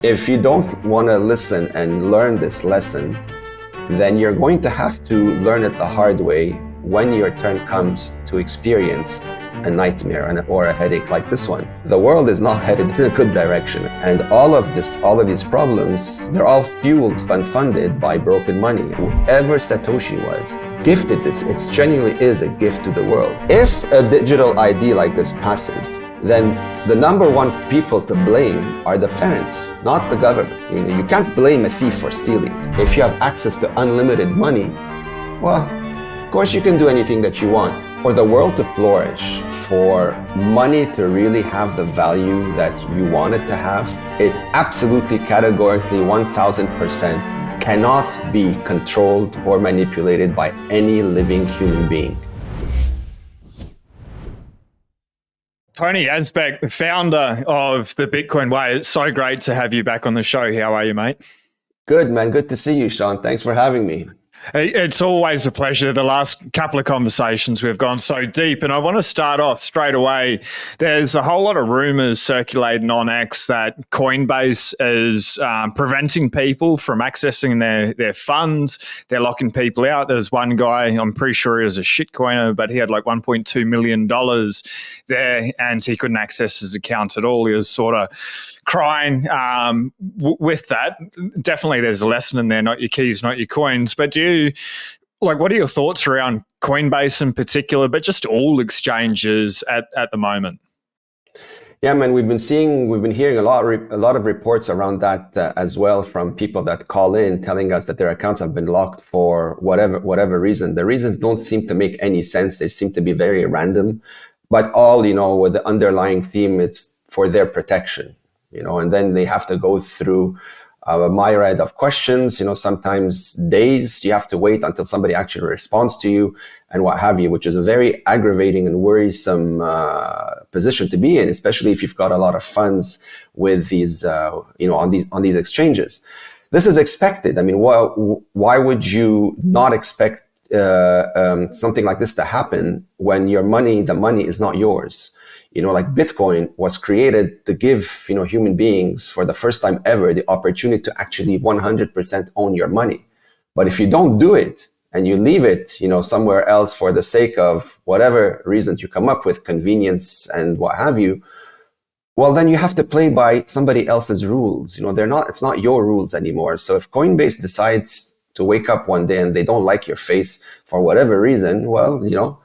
If you don't want to listen and learn this lesson, then you're going to have to learn it the hard way when your turn comes to experience a nightmare or a headache like this one. The world is not headed in a good direction. And all of these problems, they're all fueled and funded by broken money. Whoever Satoshi was, gifted this. It genuinely is a gift to the world. If a digital ID like this passes, then the number one people to blame are the parents, not the government. You can't blame a thief for stealing. If you have access to unlimited money, well, of course you can do anything that you want. For the world to flourish, for money to really have the value that you want it to have, it absolutely categorically 1000% cannot be controlled or manipulated by any living human being. Tony Yazbeck, founder of the Bitcoin Way. It's so great to have you back on the show. How are you, mate? Good, man. Good to see you, Sean. Thanks for having me. It's always a pleasure. The last couple of conversations we've gone so deep, and I want to start off straight away. There's a whole lot of rumors circulating on X that Coinbase is preventing people from accessing their funds. They're locking people out. There's one guy, I'm pretty sure he was a shitcoiner, but he had like $1.2 million there, and he couldn't access his account at all. He was sort of crying with that. Definitely there's a lesson in there, not your keys, not your coins. But what are your thoughts around Coinbase in particular, but just all exchanges at the moment? Yeah, man, we've been hearing a lot of reports around that as well, from people that call in telling us that their accounts have been locked for whatever reason. The reasons don't seem to make any sense. They seem to be very random, but all, with the underlying theme, it's for their protection. And then they have to go through a myriad of questions, sometimes days. You have to wait until somebody actually responds to you and what have you, which is a very aggravating and worrisome position to be in, especially if you've got a lot of funds with these, on these exchanges. This is expected. I mean, why would you not expect something like this to happen when the money is not yours? Like Bitcoin was created to give, human beings for the first time ever the opportunity to actually 100% own your money. But if you don't do it and you leave it, somewhere else for the sake of whatever reasons you come up with, convenience and what have you, well, then you have to play by somebody else's rules. It's not your rules anymore. So if Coinbase decides to wake up one day and they don't like your face for whatever reason, well,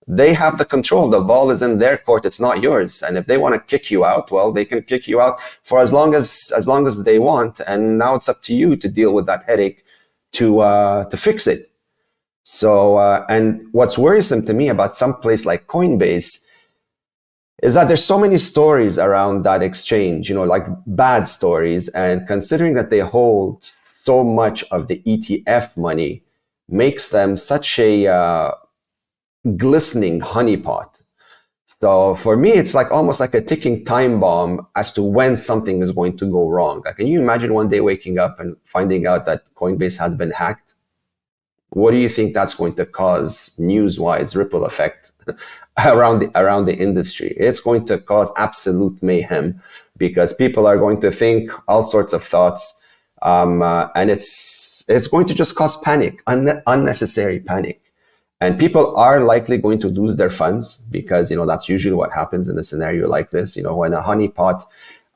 they have the control. The ball is in their court. It's not yours. And if they want to kick you out, well, they can kick you out for as long as they want. And now it's up to you to deal with that headache to fix it. So, and what's worrisome to me about some place like Coinbase is that there's so many stories around that exchange, like bad stories. And considering that they hold so much of the ETF money, makes them such a glistening honeypot. So for me, it's almost like a ticking time bomb as to when something is going to go wrong. Can you imagine one day waking up and finding out that Coinbase has been hacked? What do you think that's going to cause news-wise ripple effect around the industry? It's going to cause absolute mayhem because people are going to think all sorts of thoughts, and it's going to just cause panic, unnecessary panic. And people are likely going to lose their funds because, that's usually what happens in a scenario like this. When a honeypot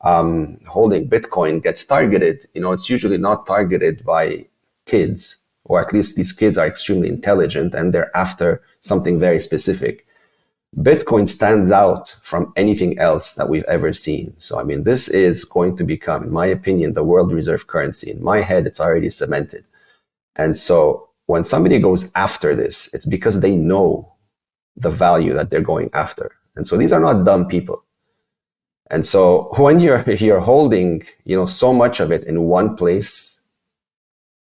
holding Bitcoin gets targeted, it's usually not targeted by kids, or at least these kids are extremely intelligent and they're after something very specific. Bitcoin stands out from anything else that we've ever seen. So, this is going to become, in my opinion, the world reserve currency. In my head, it's already cemented. And so, when somebody goes after this, it's because they know the value that they're going after. And so these are not dumb people. And so when you're holding, so much of it in one place,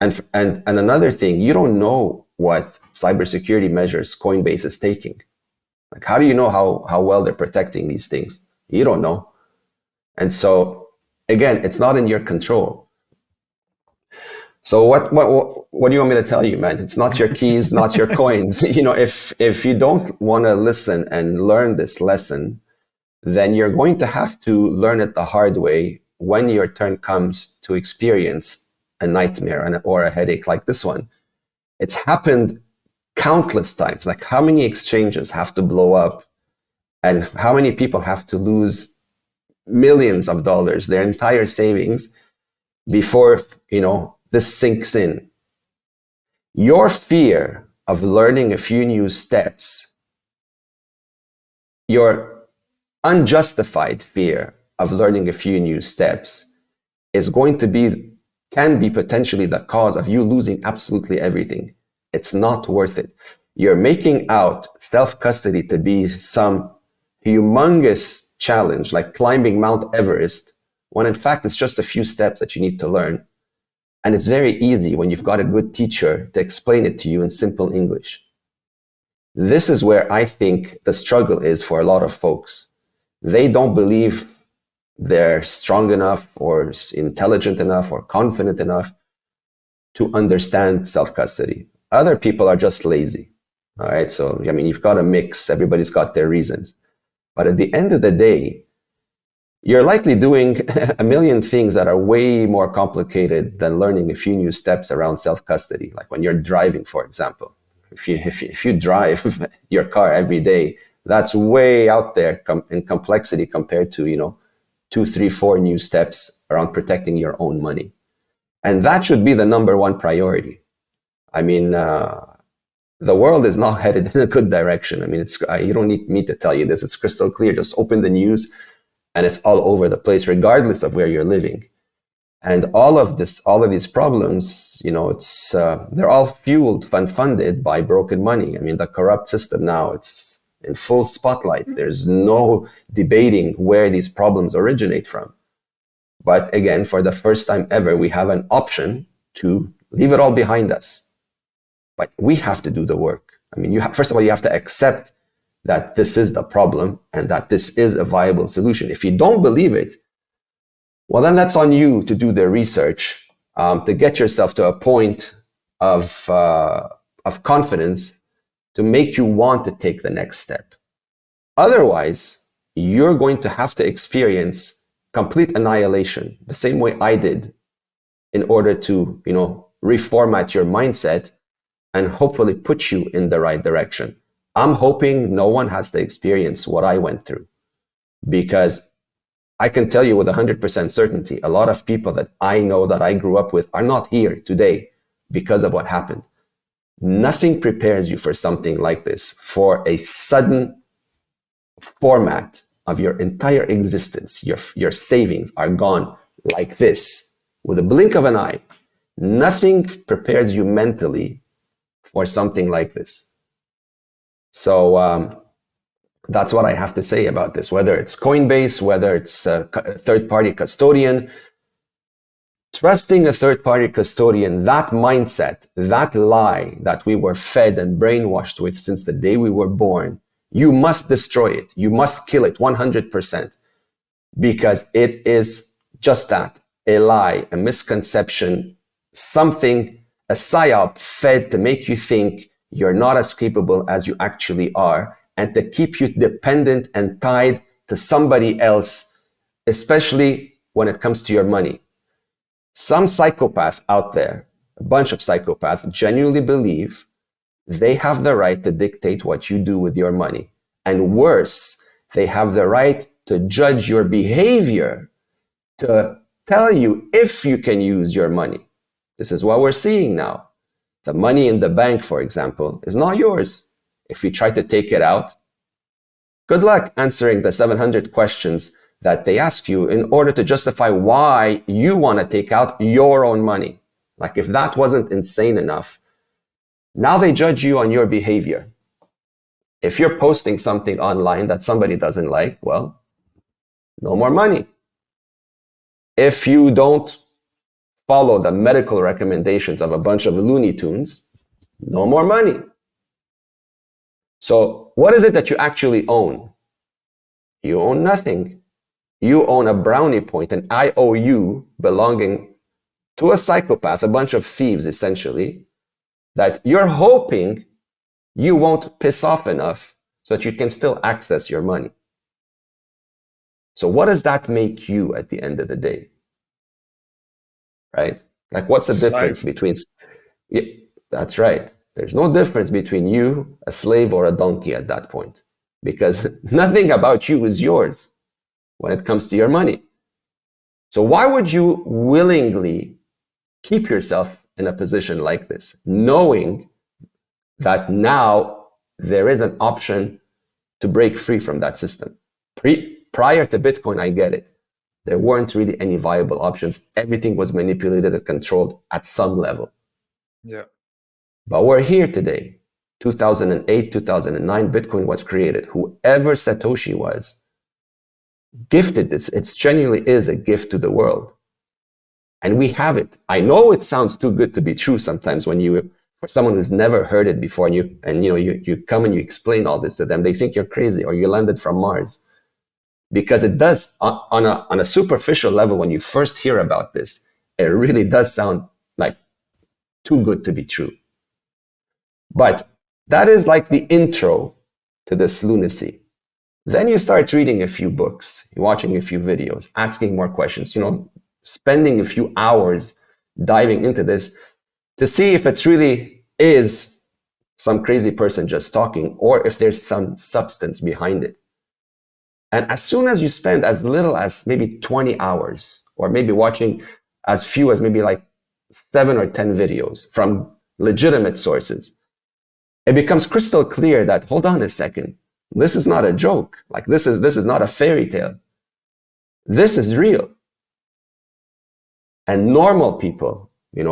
and another thing, you don't know what cybersecurity measures Coinbase is taking. How do you know how well they're protecting these things? You don't know. And so again, it's not in your control. So what do you want me to tell you, man? It's not your keys, not your coins. If you don't want to listen and learn this lesson, then you're going to have to learn it the hard way when your turn comes to experience a nightmare or a headache like this one. It's happened countless times. Like, how many exchanges have to blow up and how many people have to lose millions of dollars, their entire savings, before, this sinks in. Your fear of learning a few new steps, your unjustified fear of learning a few new steps can be potentially the cause of you losing absolutely everything. It's not worth it. You're making out self-custody to be some humongous challenge, like climbing Mount Everest, when in fact it's just a few steps that you need to learn. And it's very easy when you've got a good teacher to explain it to you in simple English. This is where I think the struggle is for a lot of folks. They don't believe they're strong enough or intelligent enough or confident enough to understand self-custody. Other people are just lazy. All right. So, you've got a mix. Everybody's got their reasons. But at the end of the day, you're likely doing a million things that are way more complicated than learning a few new steps around self-custody. Like when you're driving, for example. If you drive your car every day, that's way out there in complexity compared to, 2, 3, 4 new steps around protecting your own money. And that should be the number one priority. The world is not headed in a good direction. You don't need me to tell you this. It's crystal clear. Just open the news and it's all over the place, regardless of where you're living. And all of these problems, they're all fueled and funded by broken money. The corrupt system now, it's in full spotlight. There's no debating where these problems originate from. But again, for the first time ever, we have an option to leave it all behind us. But we have to do the work. First of all, you have to accept that this is the problem and that this is a viable solution. If you don't believe it, well, then that's on you to do the research, to get yourself to a point of confidence to make you want to take the next step. Otherwise, you're going to have to experience complete annihilation, the same way I did, in order to, reformat your mindset and hopefully put you in the right direction. I'm hoping no one has to experience what I went through, because I can tell you with 100% certainty, a lot of people that I know that I grew up with are not here today because of what happened. Nothing prepares you for something like this, for a sudden format of your entire existence. Your savings are gone like this, with a blink of an eye. Nothing prepares you mentally for something like this. So that's what I have to say about this. Whether it's Coinbase, whether it's a third-party custodian, trusting a third-party custodian, that mindset, that lie that we were fed and brainwashed with since the day we were born, you must destroy it. You must kill it 100%, because it is just that, a lie, a misconception, something, a psyop fed to make you think you're not as capable as you actually are, and to keep you dependent and tied to somebody else, especially when it comes to your money. Some psychopath out there, a bunch of psychopaths, genuinely believe they have the right to dictate what you do with your money. And worse, they have the right to judge your behavior, to tell you if you can use your money. This is what we're seeing now. The money in the bank, for example, is not yours. If you try to take it out, good luck answering the 700 questions that they ask you in order to justify why you want to take out your own money. Like, if that wasn't insane enough, now they judge you on your behavior. If you're posting something online that somebody doesn't like, well, no more money. If you don't follow the medical recommendations of a bunch of Looney Tunes, no more money. So what is it that you actually own? You own nothing. You own a brownie point, an IOU belonging to a psychopath, a bunch of thieves essentially, that you're hoping you won't piss off enough so that you can still access your money. So what does that make you at the end of the day? right? Like, what's the difference between? Yeah, that's right. There's no difference between you, a slave, or a donkey at that point, because nothing about you is yours when it comes to your money. So why would you willingly keep yourself in a position like this, knowing that now there is an option to break free from that system? Prior to Bitcoin, I get it. There weren't really any viable options. Everything was manipulated and controlled at some level. Yeah. But we're here today. 2008, 2009, Bitcoin was created. Whoever Satoshi was, gifted this. It genuinely is a gift to the world. And we have it. I know it sounds too good to be true sometimes when you, for someone who's never heard it before, and you come and you explain all this to them, they think you're crazy or you landed from Mars. Because it does, on a superficial level, when you first hear about this, it really does sound like too good to be true. But that is like the intro to this lunacy. Then you start reading a few books, watching a few videos, asking more questions, spending a few hours diving into this to see if it really is some crazy person just talking or if there's some substance behind it. And as soon as you spend as little as maybe 20 hours or maybe watching as few as maybe like 7 or 10 videos from legitimate sources, it becomes crystal clear that, hold on a second, this is not a joke. Like this is not a fairy tale. This is real. And normal people,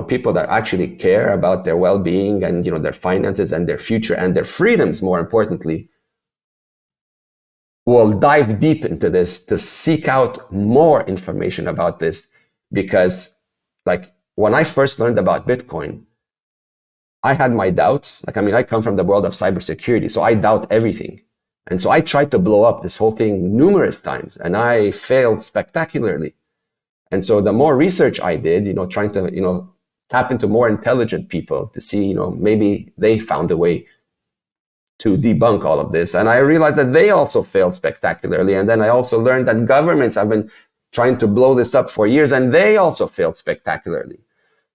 people that actually care about their well-being and, their finances and their future and their freedoms, more importantly, will dive deep into this to seek out more information about this. Because like when I first learned about Bitcoin, I had my doubts. I come from the world of cybersecurity, so I doubt everything. And so I tried to blow up this whole thing numerous times and I failed spectacularly. And so the more research I did, trying to, tap into more intelligent people to see, maybe they found a way to debunk all of this. And I realized that they also failed spectacularly. And then I also learned that governments have been trying to blow this up for years and they also failed spectacularly.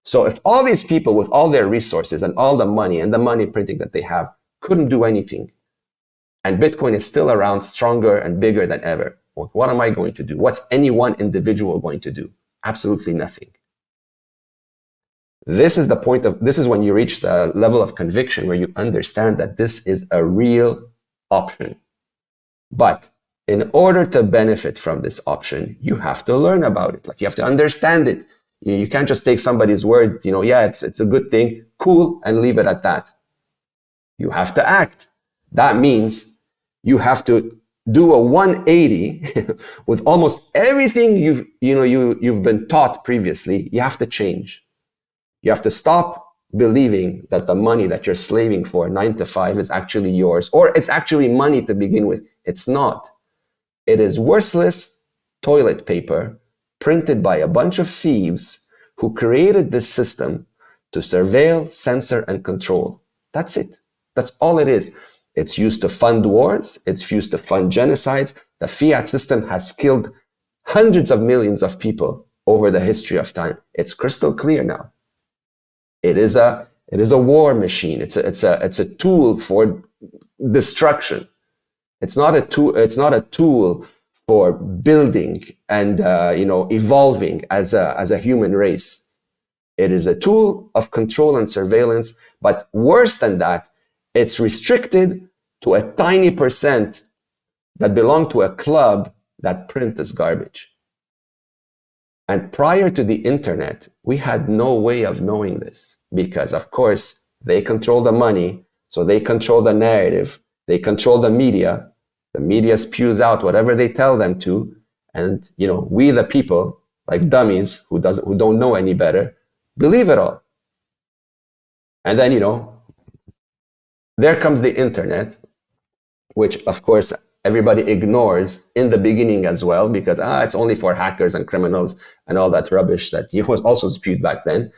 So if all these people with all their resources and all the money and the money printing that they have couldn't do anything, and Bitcoin is still around stronger and bigger than ever, what am I going to do? What's any one individual going to do? Absolutely nothing. This is when you reach the level of conviction where you understand that this is a real option. But in order to benefit from this option, you have to learn about it. Like you have to understand it. You can't just take somebody's word, it's a good thing, cool, and leave it at that. You have to act. That means you have to do a 180 with almost everything you've been taught previously. You have to change. You have to stop believing that the money that you're slaving for 9 to 5 is actually yours, or it's actually money to begin with. It's not. It is worthless toilet paper printed by a bunch of thieves who created this system to surveil, censor, and control. That's it. That's all it is. It's used to fund wars. It's used to fund genocides. The fiat system has killed hundreds of millions of people over the history of time. It's crystal clear now. It is a war machine. It's a tool for destruction. It's not a tool for building and evolving as a human race. It is a tool of control and surveillance. But worse than that, it's restricted to a tiny percent that belong to a club that print this garbage. And prior to the internet, we had no way of knowing this because, of course, they control the money, so they control the narrative, they control the media. The media spews out whatever they tell them to, and we the people, like dummies who don't know any better, believe it all. And then there comes the internet, which of course everybody ignores in the beginning as well, because it's only for hackers and criminals and all that rubbish that was also spewed back then.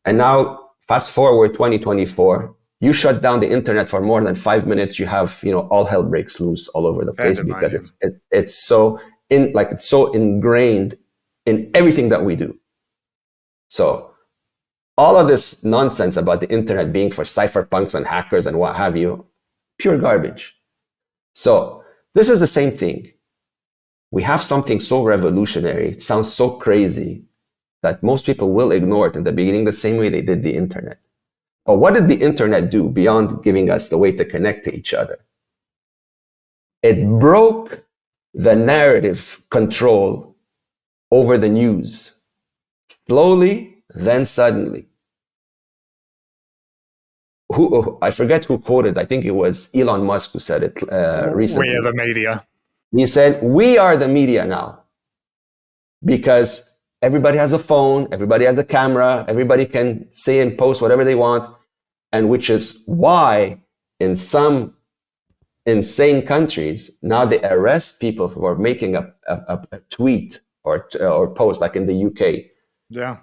And now, fast forward 2024, you shut down the internet for more than 5 minutes, you have all hell breaks loose all over the place because it's so ingrained in everything that we do. So all of this nonsense about the internet being for cypherpunks and hackers and what have you, pure garbage. So this is the same thing. We have something so revolutionary, it sounds so crazy, that most people will ignore it in the beginning the same way they did the internet. But what did the internet do beyond giving us the way to connect to each other? It broke the narrative control over the news. Slowly, then suddenly. I forget who quoted, I think it was Elon Musk who said it recently. We are the media. He said, we are the media now. Because everybody has a phone, everybody has a camera, everybody can say and post whatever they want. And which is why in some insane countries, now they arrest people for making a tweet or post, like in the UK. Yeah.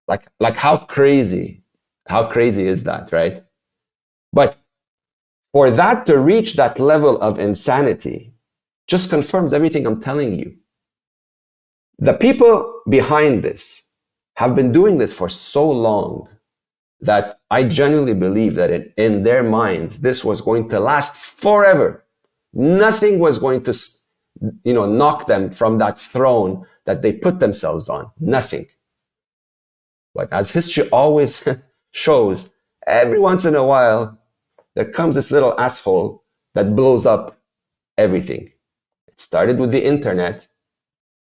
Like how crazy is that, right? But for that to reach that level of insanity just confirms everything I'm telling you. The people behind this have been doing this for so long that I genuinely believe that in their minds, this was going to last forever. Nothing was going to, knock them from that throne that they put themselves on. Nothing. But as history always shows, every once in a while, there comes this little asshole that blows up everything. It started with the internet,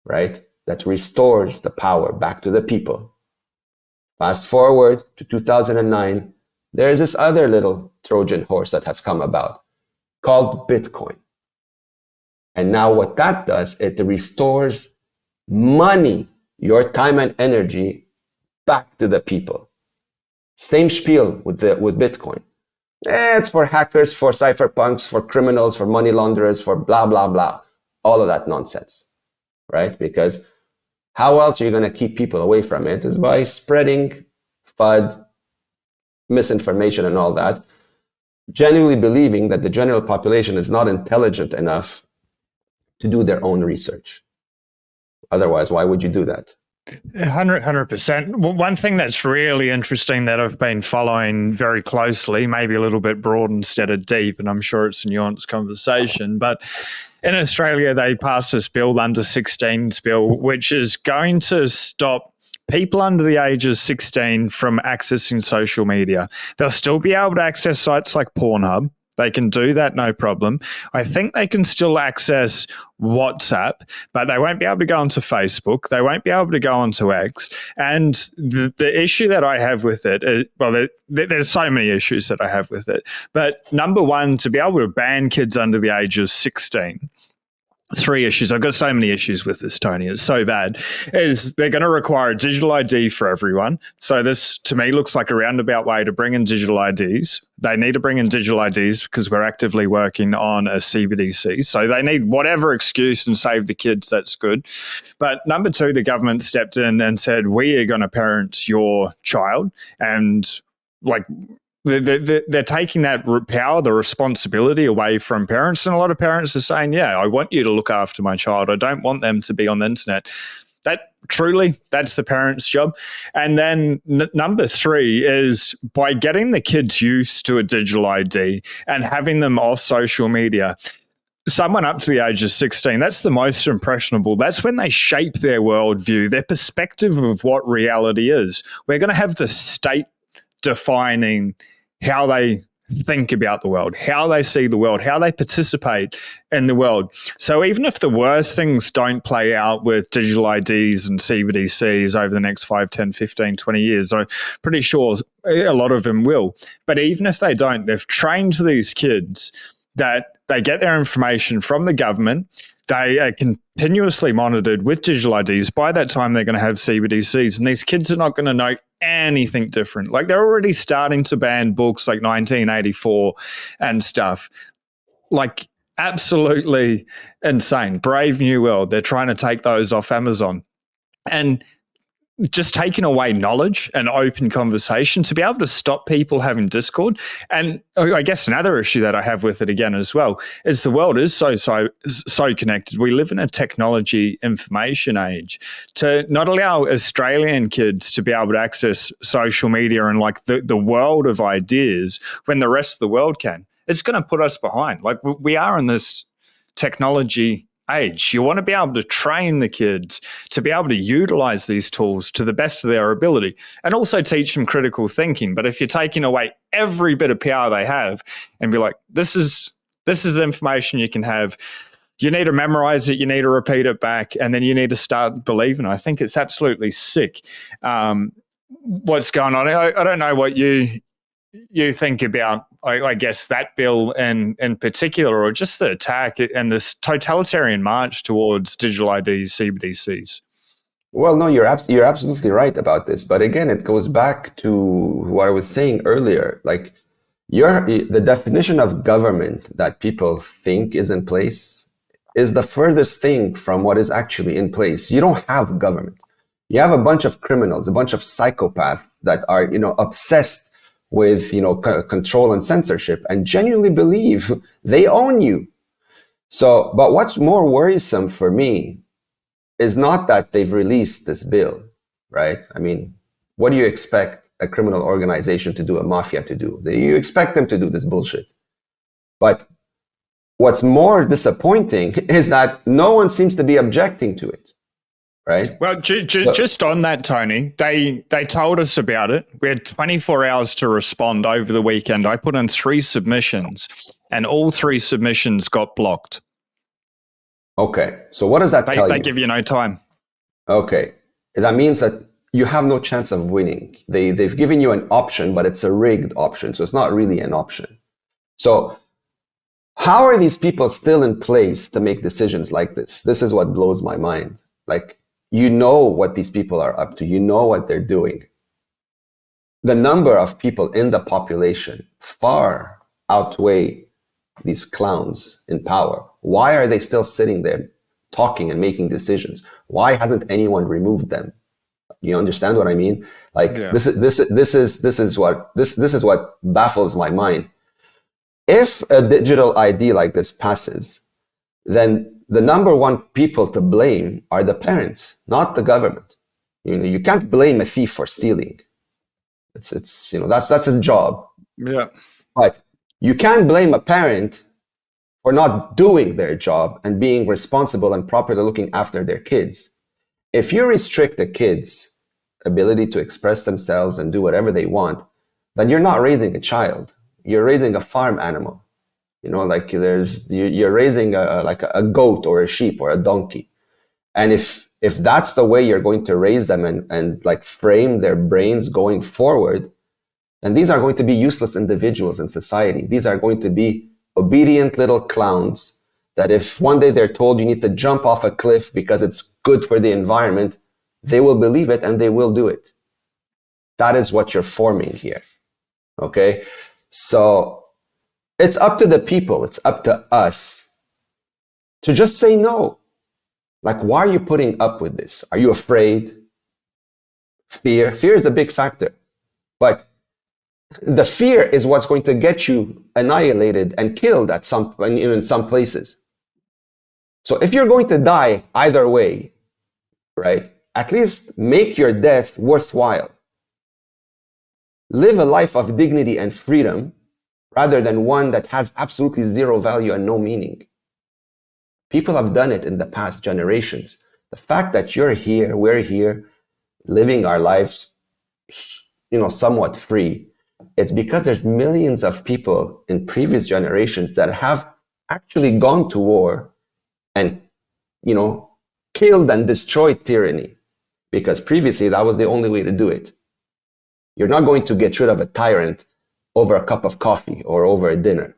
right? That restores the power back to the people. Fast forward to 2009, there's this other little Trojan horse that has come about called Bitcoin. And now what that does, it restores money, your time and energy, back to the people. Same spiel with Bitcoin. It's for hackers, for cypherpunks, for criminals, for money launderers, for blah, blah, blah. All of that nonsense, right? Because how else are you going to keep people away from it is by spreading FUD, misinformation and all that, genuinely believing that the general population is not intelligent enough to do their own research. Otherwise, why would you do that? 100%. One thing that's really interesting that I've been following very closely, maybe a little bit broad instead of deep, and I'm sure it's a nuanced conversation, but in Australia, they passed this bill, under 16s bill, which is going to stop people under the age of 16 from accessing social media. They'll still be able to access sites like Pornhub. They can do that, no problem. I think they can still access WhatsApp, but they won't be able to go onto Facebook. They won't be able to go onto X. And the issue that I have with it, there's so many issues that I have with it. But number one, to be able to ban kids under the age of 16, 3 issues. I've got so many issues with this, Tony. It's so bad. Is they're going to require a digital ID for everyone. So this, to me, looks like a roundabout way to bring in digital IDs. They need to bring in digital IDs because we're actively working on a CBDC. So they need whatever excuse and save the kids. That's good. But number 2, the government stepped in and said, we are going to parent your child. And they're taking that power, the responsibility away from parents. And a lot of parents are saying, yeah, I want you to look after my child. I don't want them to be on the internet. That's the parent's job. And then number 3 is by getting the kids used to a digital ID and having them off social media. Someone up to the age of 16, that's the most impressionable. That's when they shape their worldview, their perspective of what reality is. We're going to have the state defining how they think about the world, how they see the world, how they participate in the world. So even if the worst things don't play out with digital IDs and CBDCs over the next 5, 10, 15, 20 years, I'm pretty sure a lot of them will. But even if they don't, they've trained these kids that they get their information from the government. They are continuously monitored with digital IDs. By that time, they're going to have CBDCs, and these kids are not going to know anything different. Like, they're already starting to ban books like 1984 and stuff. Like, absolutely insane. Brave New World. They're trying to take those off Amazon. And just taking away knowledge and open conversation to be able to stop people having discord. And I guess another issue that I have with it again as well is the world is so connected. We live in a technology information age. To not allow Australian kids to be able to access social media and like the world of ideas when the rest of the world can, it's going to put us behind. Like we are in this technology age. You want to be able to train the kids to be able to utilize these tools to the best of their ability and also teach them critical thinking. But if you're taking away every bit of power they have and be like, this is the information you can have, you need to memorize it, you need to repeat it back, and then you need to start believing. I think it's absolutely sick what's going on. I don't know what you think about, I guess, that bill in particular, or just the attack and this totalitarian march towards digital IDs, CBDCs. Well, no, you're absolutely right about this. But again, it goes back to what I was saying earlier. Like, the definition of government that people think is in place is the furthest thing from what is actually in place. You don't have government. You have a bunch of criminals, a bunch of psychopaths that are, obsessed with, control and censorship and genuinely believe they own you. So, but what's more worrisome for me is not that they've released this bill, right? I mean, what do you expect a criminal organization to do, a mafia to do? You expect them to do this bullshit. But what's more disappointing is that no one seems to be objecting to it. Right? Well, just on that, Tony, they told us about it. We had 24 hours to respond over the weekend. I put in 3 submissions, and all 3 submissions got blocked. Okay, so what does that tell you? They give you no time. Okay, that means that you have no chance of winning. They've given you an option, but it's a rigged option, so it's not really an option. So how are these people still in place to make decisions like this? This is what blows my mind. Like, you know what these people are up to. You know what they're doing. The number of people in the population far outweigh these clowns in power. Why are they still sitting there talking and making decisions? Why hasn't anyone removed them? You understand what I mean? Like, yeah. This is what baffles my mind. If a digital ID like this passes, then the number one people to blame are the parents, not the government. You can't blame a thief for stealing. It's that's his job. Yeah. But you can blame a parent for not doing their job and being responsible and properly looking after their kids. If you restrict a kid's ability to express themselves and do whatever they want, then you're not raising a child. You're raising a farm animal. Like you're raising a goat or a sheep or a donkey. And if that's the way you're going to raise them and like frame their brains going forward, then these are going to be useless individuals in society. These are going to be obedient little clowns that if one day they're told you need to jump off a cliff because it's good for the environment, they will believe it and they will do it. That is what you're forming here. Okay? So it's up to the people, it's up to us to just say no. Like, why are you putting up with this? Are you afraid? Fear? Fear is a big factor. But the fear is what's going to get you annihilated and killed in some places. So if you're going to die either way, right, at least make your death worthwhile. Live a life of dignity and freedom, rather than one that has absolutely zero value and no meaning. People have done it in the past generations. The fact that you're here, we're here, living our lives, somewhat free, it's because there's millions of people in previous generations that have actually gone to war and, killed and destroyed tyranny, because previously that was the only way to do it. You're not going to get rid of a tyrant over a cup of coffee or over a dinner,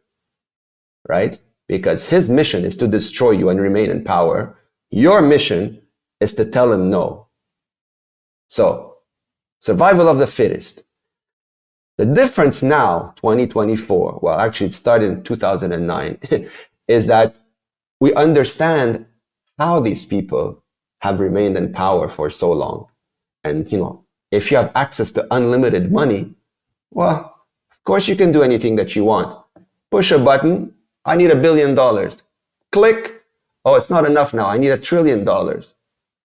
right? Because his mission is to destroy you and remain in power. Your mission is to tell him no. So, survival of the fittest. The difference now, 2024, well, actually it started in 2009, is that we understand how these people have remained in power for so long. And, if you have access to unlimited money, well, of course you can do anything that you want. Push a button. I need $1 billion. Click. Oh, it's not enough now. I need $1 trillion.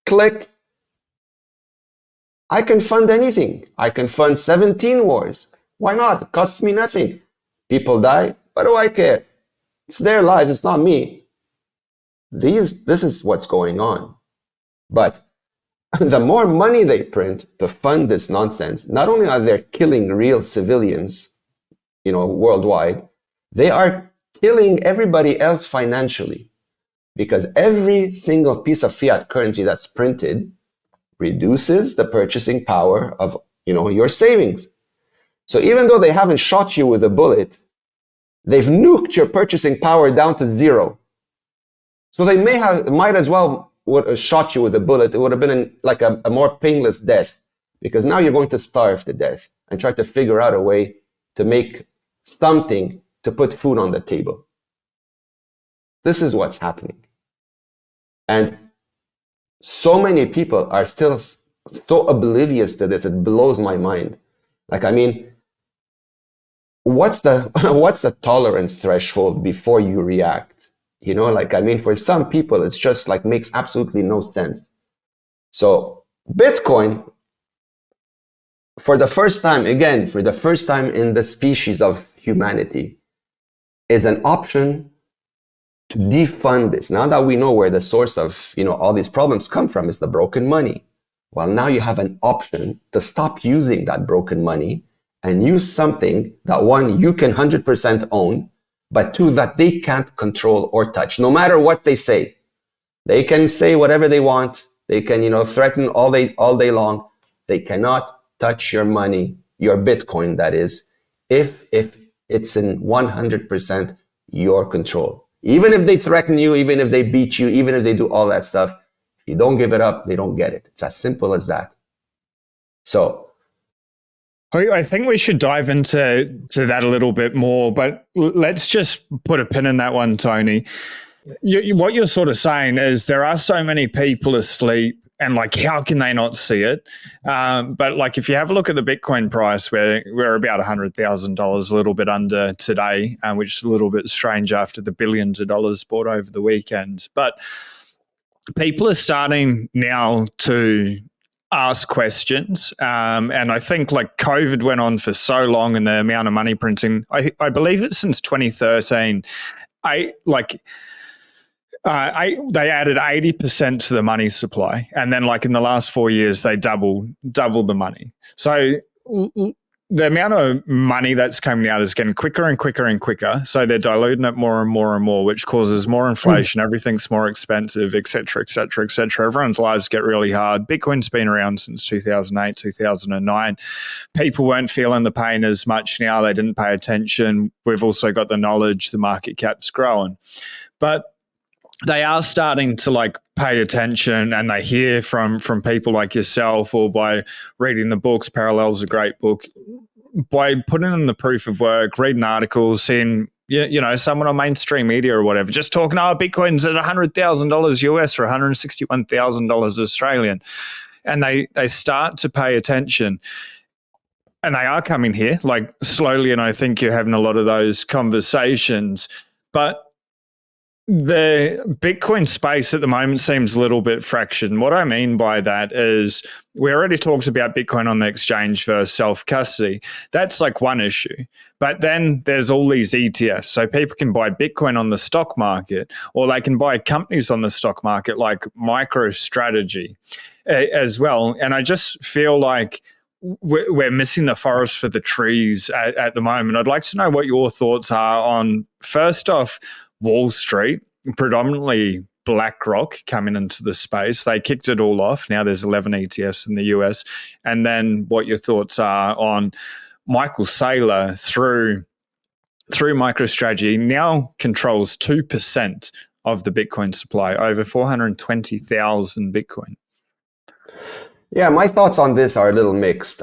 Click. I can fund anything. I can fund 17 wars. Why not? It costs me nothing. People die. What do I care? It's their lives. It's not me. This is what's going on. But the more money they print to fund this nonsense, not only are they killing real civilians, worldwide, they are killing everybody else financially. Because every single piece of fiat currency that's printed reduces the purchasing power of, your savings. So even though they haven't shot you with a bullet, they've nuked your purchasing power down to zero. So they might as well would have shot you with a bullet. It would have been like a more painless death, because now you're going to starve to death and try to figure out a way to make something to put food on the table. This is what's happening. And so many people are still so oblivious to this. It blows my mind. What's the tolerance threshold before you react? For some people, it's just makes absolutely no sense. So Bitcoin, for the first time in the species of humanity, is an option to defund this. Now that we know where the source of, all these problems come from is the broken money. Well, now you have an option to stop using that broken money and use something that, one, you can 100% own, but two, that they can't control or touch, no matter what they say. They can say whatever they want. They can, threaten all day long. They cannot touch your money, your Bitcoin, that is, if it's in 100% your control. Even if they threaten you, even if they beat you, even if they do all that stuff, if you don't give it up, they don't get it. It's as simple as that. So I think we should dive into that a little bit more, but let's just put a pin in that one, Tony. What you're sort of saying is there are so many people asleep, and how can they not see it? But if you have a look at the Bitcoin price, we're about $100,000, a little bit under today, which is a little bit strange after the billions of dollars bought over the weekend. But people are starting now to ask questions. And I think COVID went on for so long, and the amount of money printing, I believe it's since 2013, they added 80% to the money supply. And then in the last 4 years, they doubled the money. So the amount of money that's coming out is getting quicker and quicker and quicker. So they're diluting it more and more and more, which causes more inflation. Everything's more expensive, et cetera, et cetera, et cetera. Everyone's lives get really hard. Bitcoin's been around since 2008, 2009. People weren't feeling the pain as much now. They didn't pay attention. We've also got the knowledge, the market cap's growing. But they are starting to pay attention, and they hear from people like yourself, or by reading the books. Parallel's a great book. By putting in the proof of work, reading articles, seeing someone on mainstream media or whatever, just talking, Bitcoin's at $100,000 US or $161,000 Australian, and they start to pay attention. And they are coming here slowly, and I think you're having a lot of those conversations. But the Bitcoin space at the moment seems a little bit fractured. What I mean by that is we already talked about Bitcoin on the exchange versus self-custody. That's one issue. But then there's all these ETFs. So people can buy Bitcoin on the stock market, or they can buy companies on the stock market like MicroStrategy as well. And I just feel like we're missing the forest for the trees at the moment. I'd like to know what your thoughts are on, first off, Wall Street, predominantly BlackRock coming into the space. They kicked it all off. Now there's 11 ETFs in the US. And then what your thoughts are on Michael Saylor through MicroStrategy now controls 2% of the Bitcoin supply, over 420,000 Bitcoin. Yeah, my thoughts on this are a little mixed.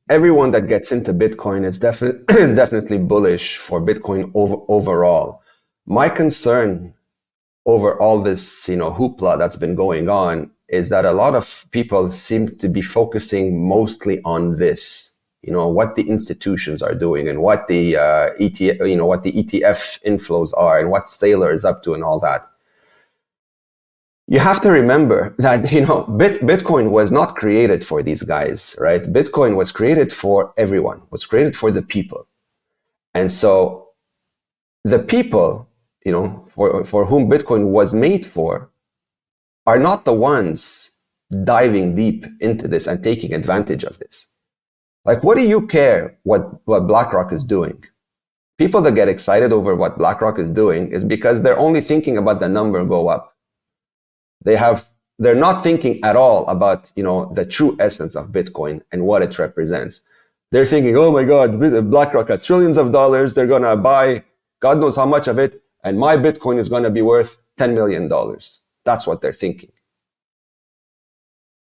Everyone that gets into Bitcoin is definitely bullish for Bitcoin overall. My concern over all this, hoopla that's been going on is that a lot of people seem to be focusing mostly on this, what the institutions are doing and what the ETF, what the ETF inflows are and what Saylor is up to and all that. You have to remember that, Bitcoin was not created for these guys, right? Bitcoin was created for everyone, was created for the people. And so the people, for whom Bitcoin was made for, are not the ones diving deep into this and taking advantage of this. Like, what do you care what BlackRock is doing? People that get excited over what BlackRock is doing is because they're only thinking about the number go up. They're not thinking at all about, the true essence of Bitcoin and what it represents. They're thinking, oh my God, BlackRock has trillions of dollars. They're going to buy God knows how much of it. And my Bitcoin is going to be worth $10 million. That's what they're thinking.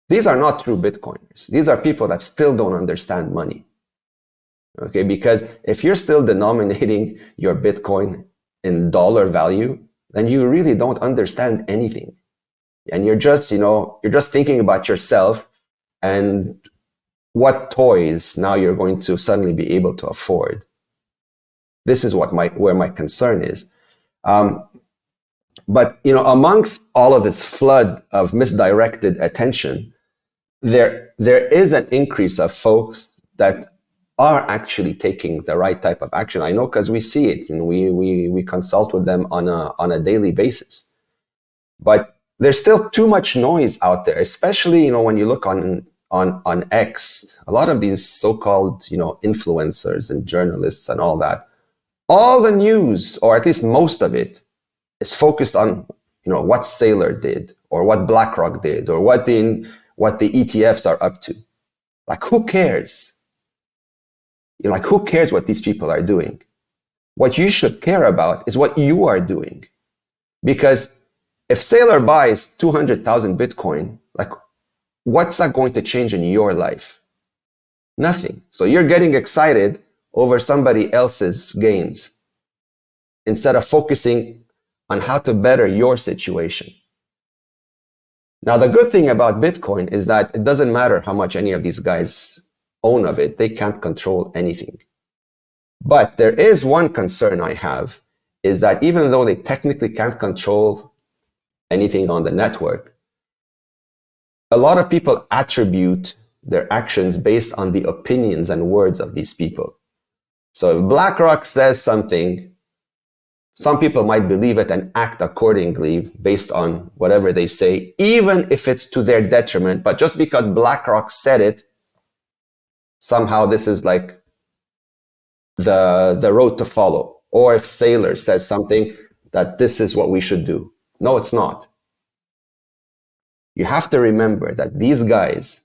These are not true Bitcoiners. These are people that still don't understand money. Okay, because if you're still denominating your Bitcoin in dollar value, then you really don't understand anything. And you're just thinking about yourself and what toys now you're going to suddenly be able to afford. This is where my concern is. But amongst all of this flood of misdirected attention, there is an increase of folks that are actually taking the right type of action. I know because we see it, and we consult with them on a daily basis. But there's still too much noise out there, especially when you look on X. A lot of these so-called influencers and journalists and all that. All the news, or at least most of it, is focused on what Saylor did, or what BlackRock did, or what the ETFs are up to. Like, who cares? Who cares what these people are doing? What you should care about is what you are doing. Because if Saylor buys 200,000 Bitcoin, what's that going to change in your life? Nothing. So you're getting excited over somebody else's gains instead of focusing on how to better your situation. Now, the good thing about Bitcoin is that it doesn't matter how much any of these guys own of it. They can't control anything. But there is one concern I have, is that even though they technically can't control anything on the network, a lot of people attribute their actions based on the opinions and words of these people. So if BlackRock says something, some people might believe it and act accordingly based on whatever they say, even if it's to their detriment. But just because BlackRock said it, somehow this is like the road to follow. Or if Saylor says something, that this is what we should do. No, it's not. You have to remember that these guys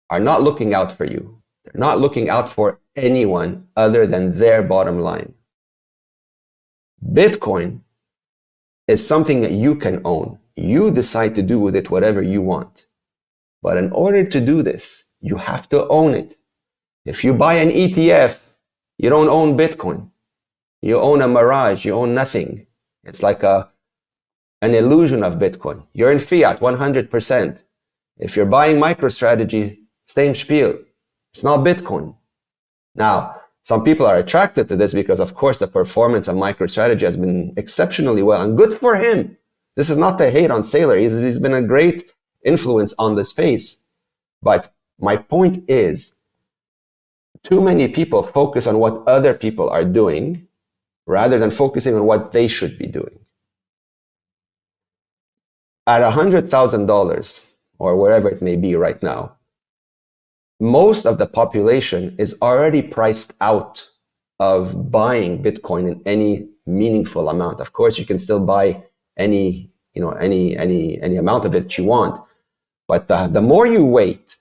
are not looking out for you. They're not looking out for anyone other than their bottom line. Bitcoin is something that you can own. You decide to do with it whatever you want. But in order to do this, you have to own it. If you buy an ETF, you don't own Bitcoin. You own a mirage. You own nothing. It's like an illusion of Bitcoin. You're in fiat 100%. If you're buying MicroStrategy, same spiel. It's not Bitcoin. Now, some people are attracted to this because, of course, the performance of MicroStrategy has been exceptionally well, and good for him. This is not to hate on Saylor. He's been a great influence on the space. But my point is, too many people focus on what other people are doing rather than focusing on what they should be doing. At $100,000, or wherever it may be right now, most of the population is already priced out of buying Bitcoin in any meaningful amount. Of course, you can still buy any amount of it you want, but the more you wait,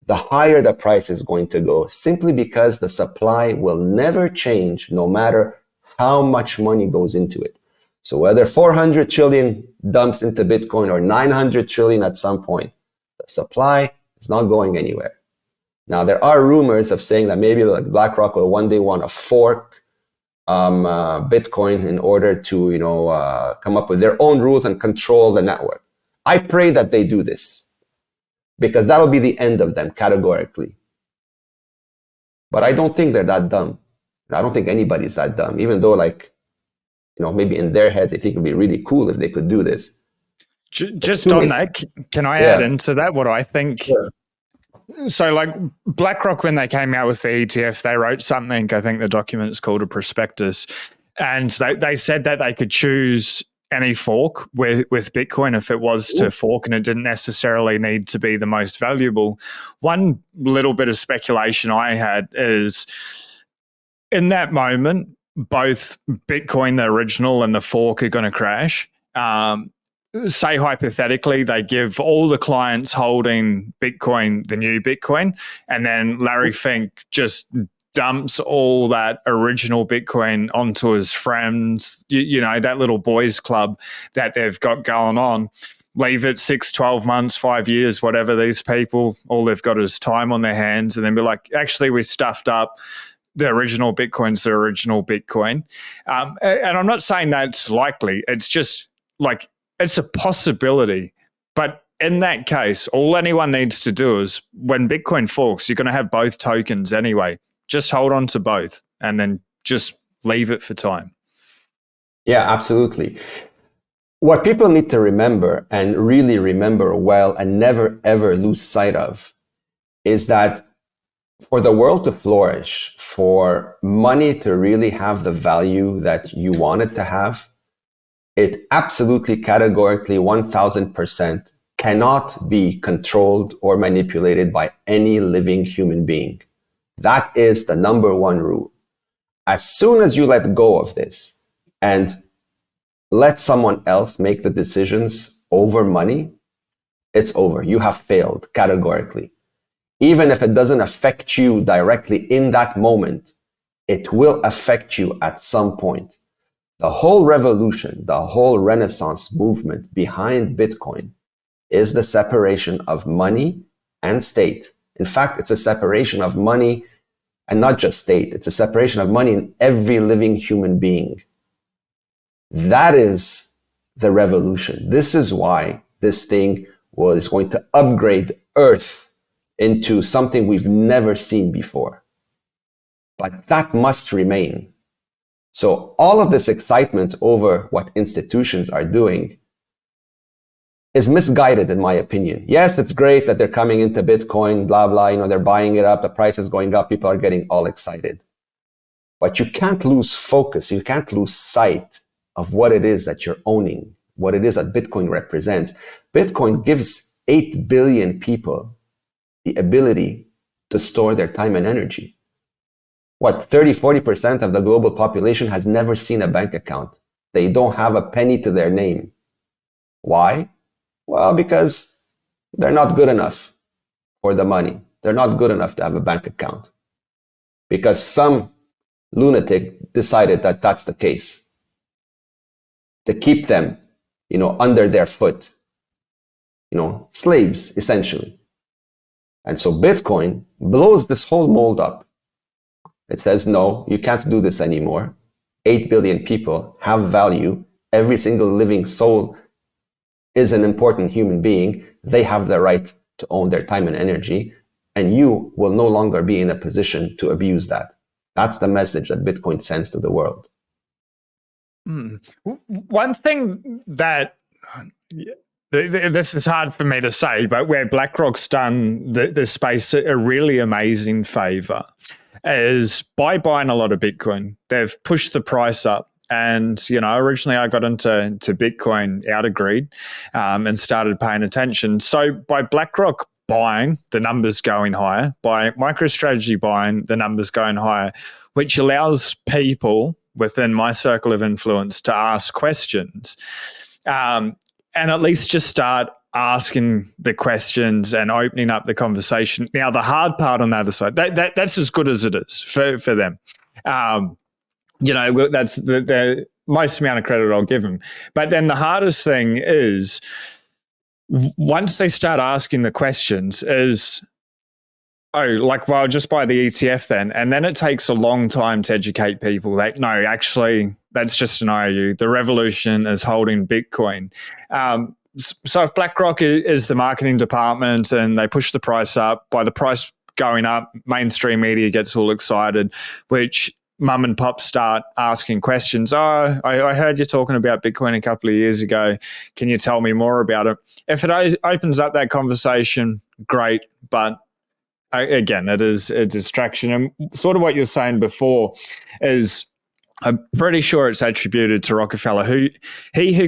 the higher the price is going to go, simply because the supply will never change no matter how much money goes into it. So whether 400 trillion dumps into Bitcoin or 900 trillion at some point, the supply is not going anywhere. Now, there are rumors of saying that maybe BlackRock will one day want to fork Bitcoin in order to, come up with their own rules and control the network. I pray that they do this, because that'll be the end of them categorically. But I don't think they're that dumb. I don't think anybody's that dumb, even though, like, maybe in their heads they think it'd be really cool if they could do this. Just on that, can I add into that what I think? Sure. So, like, BlackRock, when they came out with the ETF, they wrote something, I think the document's called a prospectus, and they said that they could choose any fork with Bitcoin if it was to fork, and it didn't necessarily need to be the most valuable. One little bit of speculation I had is, in that moment, both Bitcoin, the original, and the fork are going to crash. Say hypothetically they give all the clients holding Bitcoin the new Bitcoin, and then Larry Fink just dumps all that original Bitcoin onto his friends, that little boys club that they've got going on. Leave it 6, 12 months, 5 years, whatever. These people, all they've got is time on their hands, and then be like, actually, we stuffed up. The original Bitcoin's the original Bitcoin. And I'm not saying that's likely. It's just like, it's a possibility. But in that case, all anyone needs to do is, when Bitcoin forks, you're going to have both tokens anyway. Just hold on to both and then just leave it for time. Yeah, absolutely. What people need to remember, and really remember well, and never ever lose sight of, is that for the world to flourish, for money to really have the value that you want it to have, it absolutely, categorically, 1000% cannot be controlled or manipulated by any living human being. That is the number one rule. As soon as you let go of this and let someone else make the decisions over money, it's over. You have failed categorically. Even if it doesn't affect you directly in that moment, it will affect you at some point. The whole revolution, the whole Renaissance movement behind Bitcoin is the separation of money and state. In fact, it's a separation of money and not just state. It's a separation of money in every living human being. That is the revolution. This is why this thing is going to upgrade Earth into something we've never seen before. But that must remain. So all of this excitement over what institutions are doing is misguided, in my opinion. Yes, it's great that they're coming into Bitcoin, blah, blah, they're buying it up, the price is going up, people are getting all excited. But you can't lose focus, you can't lose sight of what it is that you're owning, what it is that Bitcoin represents. Bitcoin gives 8 billion people the ability to store their time and energy. 30-40% of the global population has never seen a bank account. They don't have a penny to their name. Why? Well, because they're not good enough for the money. They're not good enough to have a bank account. Because some lunatic decided that that's the case. To keep them, under their foot. Slaves, essentially. And so Bitcoin blows this whole mold up. It says, no, you can't do this anymore. 8 billion people have value. Every single living soul is an important human being. They have the right to own their time and energy, and you will no longer be in a position to abuse that. That's the message that Bitcoin sends to the world. One thing that, this is hard for me to say, but where BlackRock's done the space a really amazing favor is by buying a lot of Bitcoin, they've pushed the price up. And, originally I got into Bitcoin out of greed and started paying attention. So by BlackRock buying, the numbers going higher, by MicroStrategy buying, the numbers going higher, which allows people within my circle of influence to ask questions and at least just start asking the questions and opening up the conversation. Now, the hard part on the other side, that's as good as it is for them. That's the most amount of credit I'll give them. But then the hardest thing is, once they start asking the questions, is, I'll just buy the ETF then. And then it takes a long time to educate people that, no, actually, that's just an IOU. The revolution is holding Bitcoin. so if BlackRock is the marketing department and they push the price up, by the price going up, mainstream media gets all excited, which mum and pop start asking questions. Oh, I heard you talking about Bitcoin a couple of years ago. Can you tell me more about it? If it opens up that conversation, great. But again, it is a distraction. And sort of what you're saying before is, I'm pretty sure it's attributed to Rockefeller, who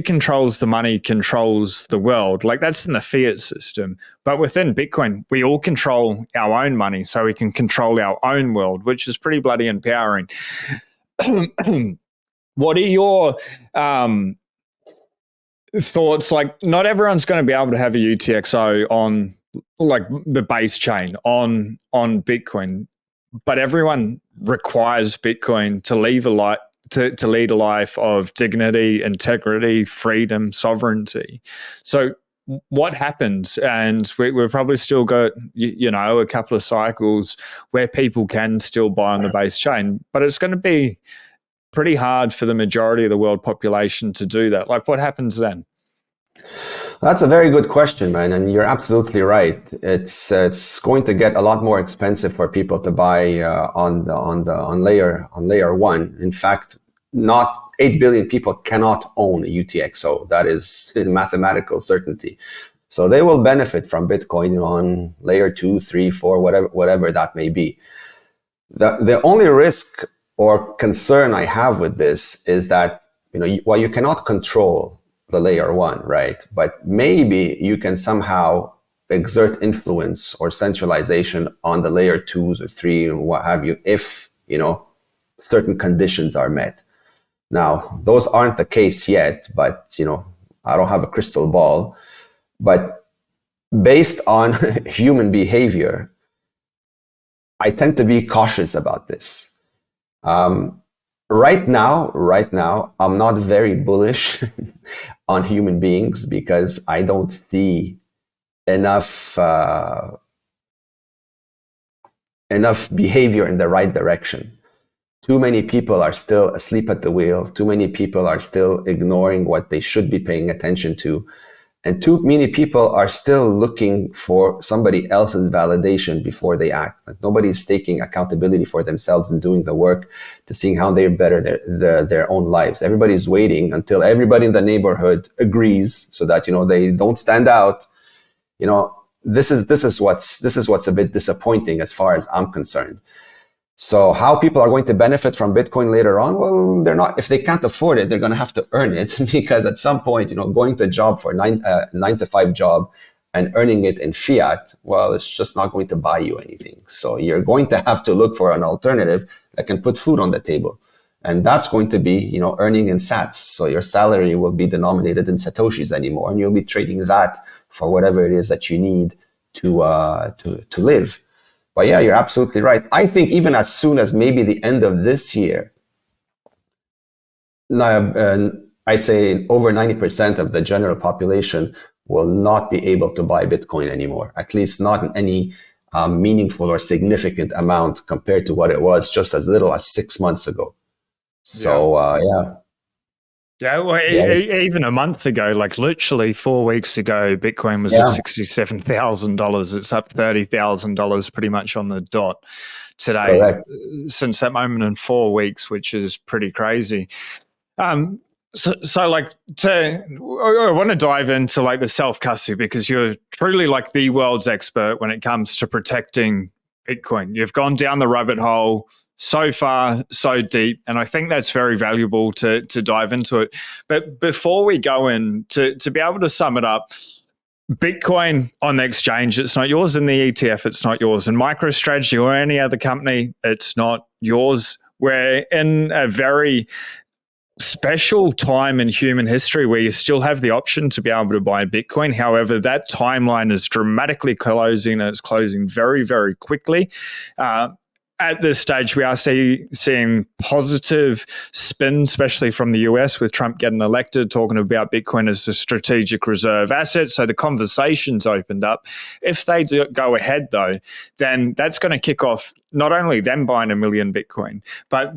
controls the money controls the world. Like, that's in the fiat system. But within Bitcoin, we all control our own money, so we can control our own world, which is pretty bloody empowering. What are your thoughts? Like, not everyone's going to be able to have a UTXO on like the base chain on Bitcoin, but everyone requires Bitcoin to lead a life of dignity, integrity, freedom, sovereignty. So what happens? And we've probably still got, a couple of cycles where people can still buy on the base chain, but it's going to be pretty hard for the majority of the world population to do that. Like, what happens then? That's a very good question, man, and you're absolutely right. It's going to get a lot more expensive for people to buy on layer one. In fact, not 8 billion people cannot own a UTXO. That is mathematical certainty. So they will benefit from Bitcoin on layer 2, 3, 4, whatever that may be. The only risk or concern I have with this is that while you cannot control the layer one, right? But maybe you can somehow exert influence or centralization on the layer 2s or 3 and what have you, if, certain conditions are met. Now, those aren't the case yet, but, I don't have a crystal ball. But based on human behavior, I tend to be cautious about this. Right now, I'm not very bullish on human beings because I don't see enough behavior in the right direction. Too many people are still asleep at the wheel. Too many people are still ignoring what they should be paying attention to. And too many people are still looking for somebody else's validation before they act. Like, nobody's taking accountability for themselves and doing the work to seeing how they better their own lives. Everybody's waiting until everybody in the neighborhood agrees so that, they don't stand out. This is what's a bit disappointing as far as I'm concerned. So how people are going to benefit from Bitcoin later on? Well, they're not. If they can't afford it, they're going to have to earn it because at some point, going to a job for a 9-to-5 job and earning it in fiat, well, it's just not going to buy you anything. So you're going to have to look for an alternative that can put food on the table. And that's going to be, earning in sats. So your salary will be denominated in satoshis anymore, and you'll be trading that for whatever it is that you need to live. But yeah, you're absolutely right. I think even as soon as maybe the end of this year, I'd say over 90% of the general population will not be able to buy Bitcoin anymore, at least not in any meaningful or significant amount compared to what it was just as little as 6 months ago. So, yeah. Yeah, well, even a month ago, like literally 4 weeks ago, Bitcoin was at $67,000. It's up $30,000 pretty much on the dot today. Correct. Since that moment in 4 weeks, which is pretty crazy. So like I want to dive into like the self-custody because you're truly like the world's expert when it comes to protecting Bitcoin. You've gone down the rabbit hole so far, so deep, and I think that's very valuable to dive into it. But before we go in, to be able to sum it up, Bitcoin on the exchange, it's not yours. In the ETF, it's not yours. In MicroStrategy or any other company, it's not yours. We're in a very special time in human history where you still have the option to be able to buy Bitcoin. However, that timeline is dramatically closing, and it's closing very, very quickly. At this stage, we are seeing positive spin, especially from the US, with Trump getting elected, talking about Bitcoin as a strategic reserve asset. So the conversation's opened up. If they do go ahead, though, then that's going to kick off not only them buying 1 million Bitcoin, but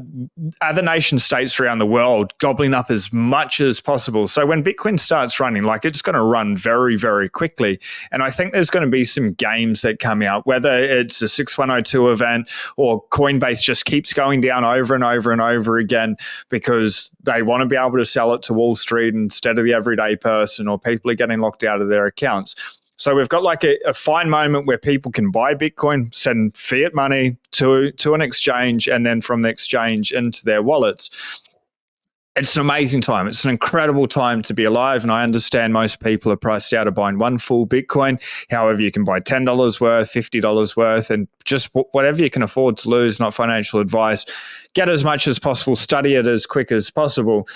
other nation states around the world gobbling up as much as possible. So when Bitcoin starts running, like it's going to run very, very quickly. And I think there's going to be some games that come out, whether it's a 6102 event or Coinbase just keeps going down over and over and over again because they want to be able to sell it to Wall Street instead of the everyday person, or people are getting locked out of their accounts. So we've got like a fine moment where people can buy Bitcoin, send fiat money to an exchange, and then from the exchange into their wallets. It's an amazing time. It's an incredible time to be alive. And I understand most people are priced out of buying one full Bitcoin. However, you can buy $10 worth, $50 worth, and just whatever you can afford to lose, not financial advice. Get as much as possible, study it as quick as possible.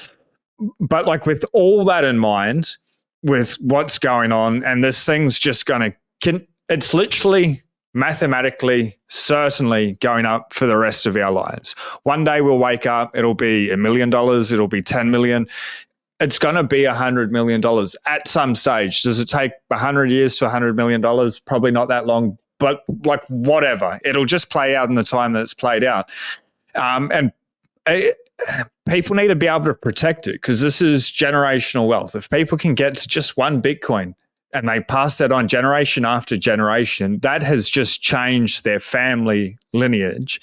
But like with all that in mind, with what's going on, and this thing's just going to, it's literally mathematically, certainly going up for the rest of our lives. One day we'll wake up, it'll be $1 million, it'll be 10 million. It's going to be $100 million at some stage. Does it take 100 years to $100 million? Probably not that long, but like whatever. It'll just play out in the time that it's played out. People need to be able to protect it because this is generational wealth. If people can get to just one Bitcoin and they pass that on generation after generation, that has just changed their family lineage.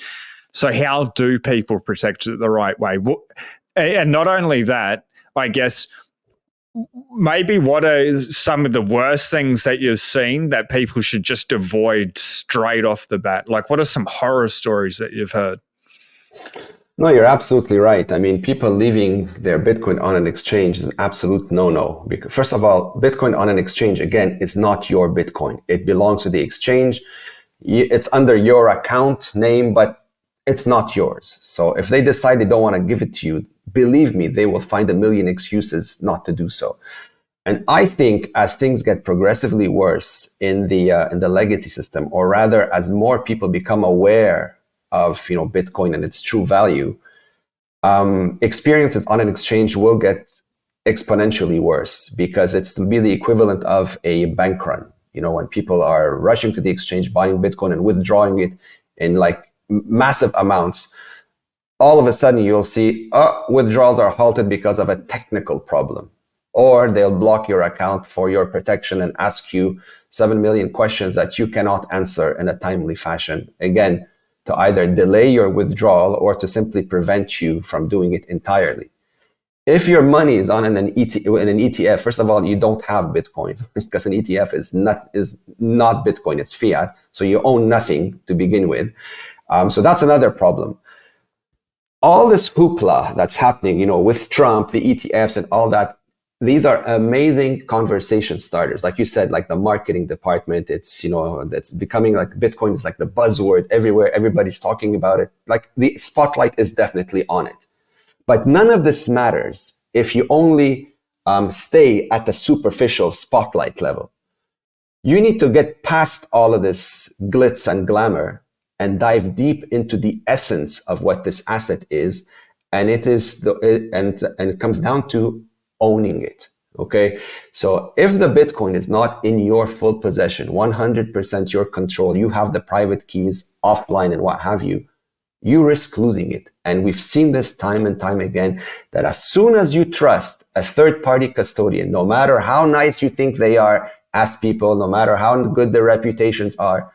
So how do people protect it the right way? And not only that, I guess, maybe what are some of the worst things that you've seen that people should just avoid straight off the bat? Like what are some horror stories that you've heard? No, you're absolutely right. I mean, people leaving their Bitcoin on an exchange is an absolute no-no. Because first of all, Bitcoin on an exchange, again, is not your Bitcoin. It belongs to the exchange. It's under your account name, but it's not yours. So if they decide they don't want to give it to you, believe me, they will find a million excuses not to do so. And I think as things get progressively worse in the legacy system, or rather as more people become aware of Bitcoin and its true value, experiences on an exchange will get exponentially worse because it's to be the equivalent of a bank run. When people are rushing to the exchange, buying Bitcoin and withdrawing it in like massive amounts, all of a sudden you'll see withdrawals are halted because of a technical problem, or they'll block your account for your protection and ask you 7 million questions that you cannot answer in a timely fashion. Again, to either delay your withdrawal or to simply prevent you from doing it entirely. If your money is in an ETF, first of all, you don't have Bitcoin because an ETF is not Bitcoin, it's fiat. So you own nothing to begin with. So that's another problem. All this hoopla that's happening, with Trump, the ETFs and all that, these are amazing conversation starters. Like you said, like the marketing department, it's, that's becoming like Bitcoin is like the buzzword everywhere. Everybody's talking about it. Like the spotlight is definitely on it. But none of this matters if you only stay at the superficial spotlight level. You need to get past all of this glitz and glamour and dive deep into the essence of what this asset is. And it comes down to owning it. Okay. So if the Bitcoin is not in your full possession, 100% your control, you have the private keys offline and what have you, you risk losing it. And we've seen this time and time again, that as soon as you trust a third-party custodian, no matter how nice you think they are as people, no matter how good their reputations are,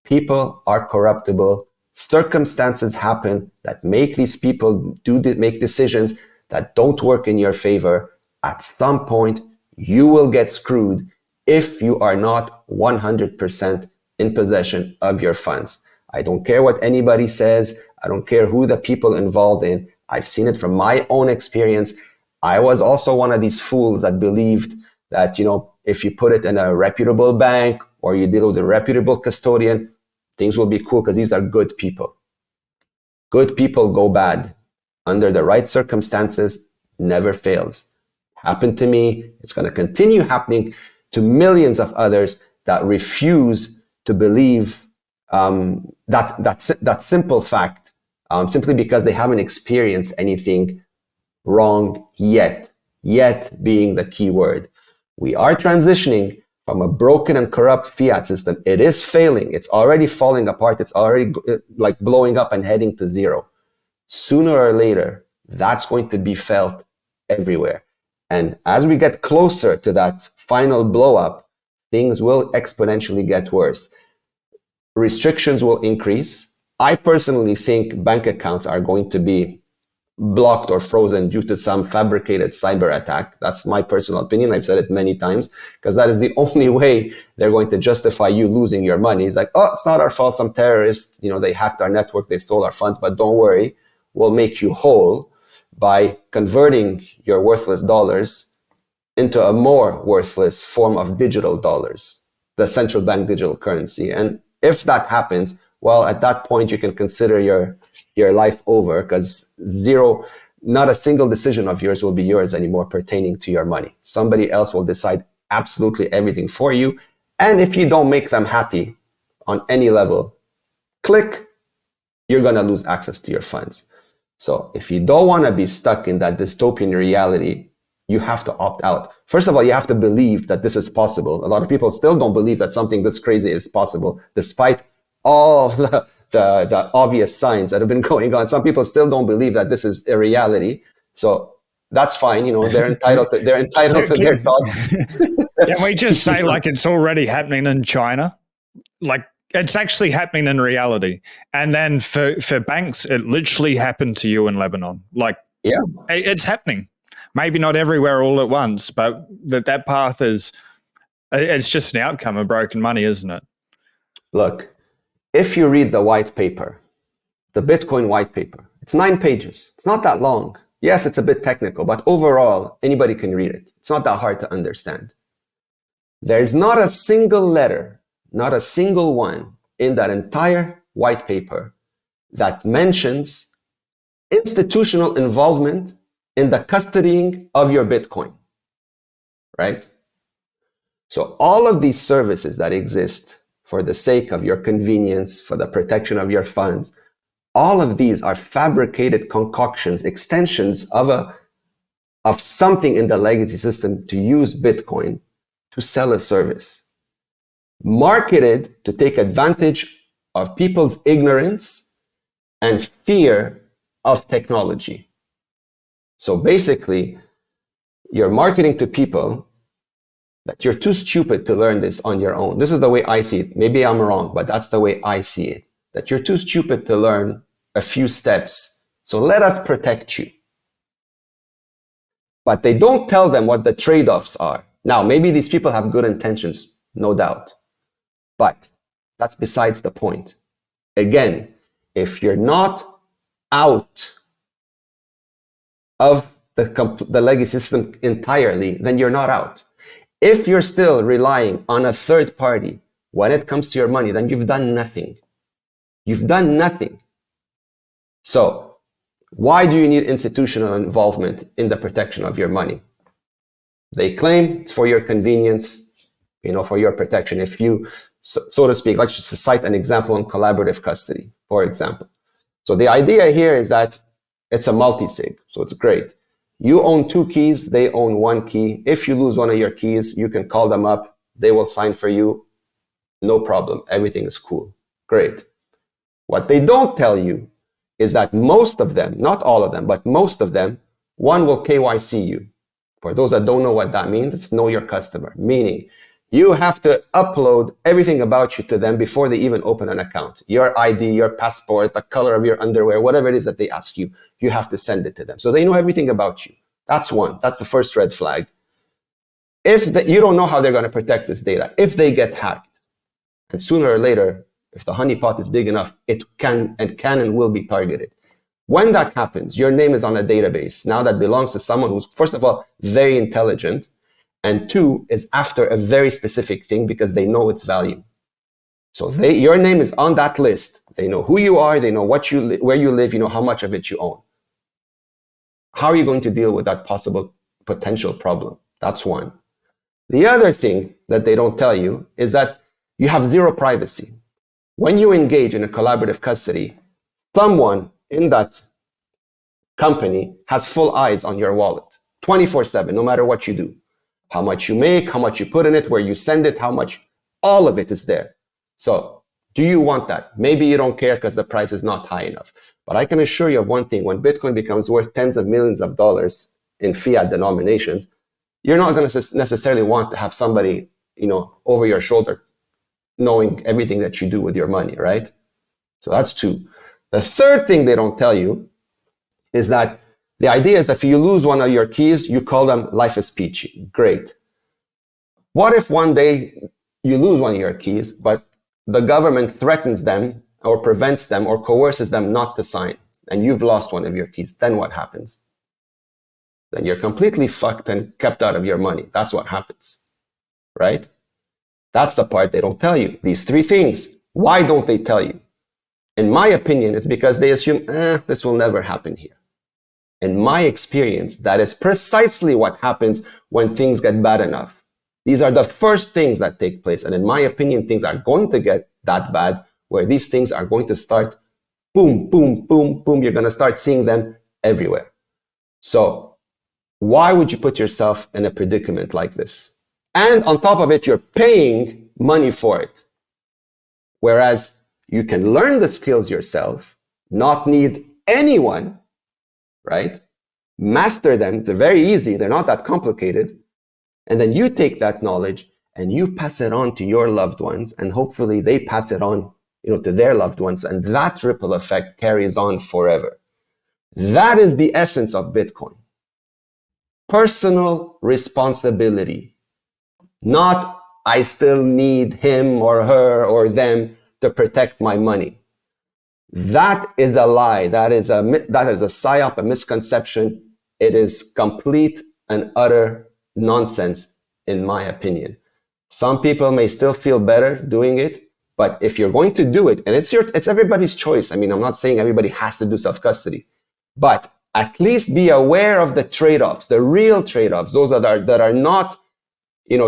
people are corruptible. Circumstances happen that make these people make decisions that don't work in your favor. At some point, you will get screwed if you are not 100% in possession of your funds. I don't care what anybody says. I don't care who the people involved in. I've seen it from my own experience. I was also one of these fools that believed that, if you put it in a reputable bank or you deal with a reputable custodian, things will be cool because these are good people. Good people go bad. Under the right circumstances, never fails. Happened to me. It's going to continue happening to millions of others that refuse to believe that simple fact, simply because they haven't experienced anything wrong yet. Yet being the key word. We are transitioning from a broken and corrupt fiat system. It is failing. It's already falling apart. It's already like blowing up and heading to zero. Sooner or later, that's going to be felt everywhere. And as we get closer to that final blow up, things will exponentially get worse. Restrictions will increase. I personally think bank accounts are going to be blocked or frozen due to some fabricated cyber attack. That's my personal opinion. I've said it many times, because that is the only way they're going to justify you losing your money. It's like, oh, it's not our fault. Some terrorists, they hacked our network, they stole our funds, but don't worry, we'll make you whole by converting your worthless dollars into a more worthless form of digital dollars, the central bank digital currency. And if that happens, well, at that point, you can consider your life over, because not a single decision of yours will be yours anymore pertaining to your money. Somebody else will decide absolutely everything for you. And if you don't make them happy on any level, click, you're going to lose access to your funds. So if you don't want to be stuck in that dystopian reality, you have to opt out. First of all, you have to believe that this is possible. A lot of people still don't believe that something this crazy is possible, despite all the obvious signs that have been going on. Some people still don't believe that this is a reality. So that's fine. They're entitled to their thoughts. Can we just say, like, it's already happening in China? Like, it's actually happening in reality. And then for banks, it literally happened to you in Lebanon. Like, yeah, it's happening. Maybe not everywhere all at once, but that path it's just an outcome of broken money, isn't it? Look, if you read the white paper, the Bitcoin white paper, it's 9 pages. It's not that long. Yes, it's a bit technical, but overall, anybody can read it. It's not that hard to understand. There's not a single letter, not a single one in that entire white paper that mentions institutional involvement in the custodying of your Bitcoin, right? So all of these services that exist for the sake of your convenience, for the protection of your funds, all of these are fabricated concoctions, extensions of something in the legacy system to use Bitcoin to sell a service, marketed to take advantage of people's ignorance and fear of technology. So basically, you're marketing to people that you're too stupid to learn this on your own. This is the way I see it. Maybe I'm wrong, but that's the way I see it. That you're too stupid to learn a few steps. So let us protect you. But they don't tell them what the trade-offs are. Now, maybe these people have good intentions, no doubt. But that's besides the point. Again, if you're not out of the legacy system entirely, then you're not out. If you're still relying on a third party when it comes to your money, then you've done nothing. You've done nothing. So why do you need institutional involvement in the protection of your money? They claim it's for your convenience, for your protection. If you, so to speak, let's just cite an example in collaborative custody, for example. So the idea here is that it's a multi-sig, so it's great. You own 2 keys, they own 1 key. If you lose one of your keys, you can call them up, they will sign for you, no problem, everything is cool, great. What they don't tell you is that most of them, not all of them, but most of them, one will KYC you. For those that don't know what that means, it's know your customer, meaning you have to upload everything about you to them before they even open an account. Your ID, your passport, the color of your underwear, whatever it is that they ask you, you have to send it to them. So they know everything about you. That's one. That's the first red flag. You don't know how they're going to protect this data. If they get hacked, and sooner or later, if the honeypot is big enough, it can and will be targeted. When that happens, your name is on a database now that belongs to someone who's, first of all, very intelligent, and 2, is after a very specific thing because they know its value. So your name is on that list. They know who you are. They know where you live. How much of it you own. How are you going to deal with that potential problem? That's one. The other thing that they don't tell you is that you have zero privacy. When you engage in a collaborative custody, someone in that company has full eyes on your wallet, 24/7, no matter what you do. how much you make, how much you put in it, where you send it, how much, all of it is there. So do you want that? Maybe you don't care because the price is not high enough. But I can assure you of one thing: when Bitcoin becomes worth tens of millions of dollars in fiat denominations, you're not going to necessarily want to have somebody, over your shoulder knowing everything that you do with your money, right? So that's two. The third thing they don't tell you is that the idea is that if you lose one of your keys, you call them life is peachy. Great. What if one day you lose one of your keys, but the government threatens them or prevents them or coerces them not to sign, and you've lost one of your keys? Then what happens? Then you're completely fucked and kept out of your money. That's what happens, right? That's the part they don't tell you. These three things. Why don't they tell you? In my opinion, it's because they assume, this will never happen here. In my experience, that is precisely what happens when things get bad enough. These are the first things that take place. And in my opinion, things are going to get that bad where these things are going to start boom, boom, boom, boom. You're going to start seeing them everywhere. So why would you put yourself in a predicament like this? And on top of it, you're paying money for it. Whereas you can learn the skills yourself, not need anyone, right? Master them. They're very easy. They're not that complicated. And then you take that knowledge and you pass it on to your loved ones, and hopefully they pass it on, to their loved ones, and that ripple effect carries on forever. That is the essence of Bitcoin. Personal responsibility. Not I still need him or her or them to protect my money. That is a lie. That is a psyop, a misconception. It is complete and utter nonsense, in my opinion. Some people may still feel better doing it, but if you're going to do it, and it's everybody's choice. I mean, I'm not saying everybody has to do self-custody, but at least be aware of the trade-offs, the real trade-offs, those that are not,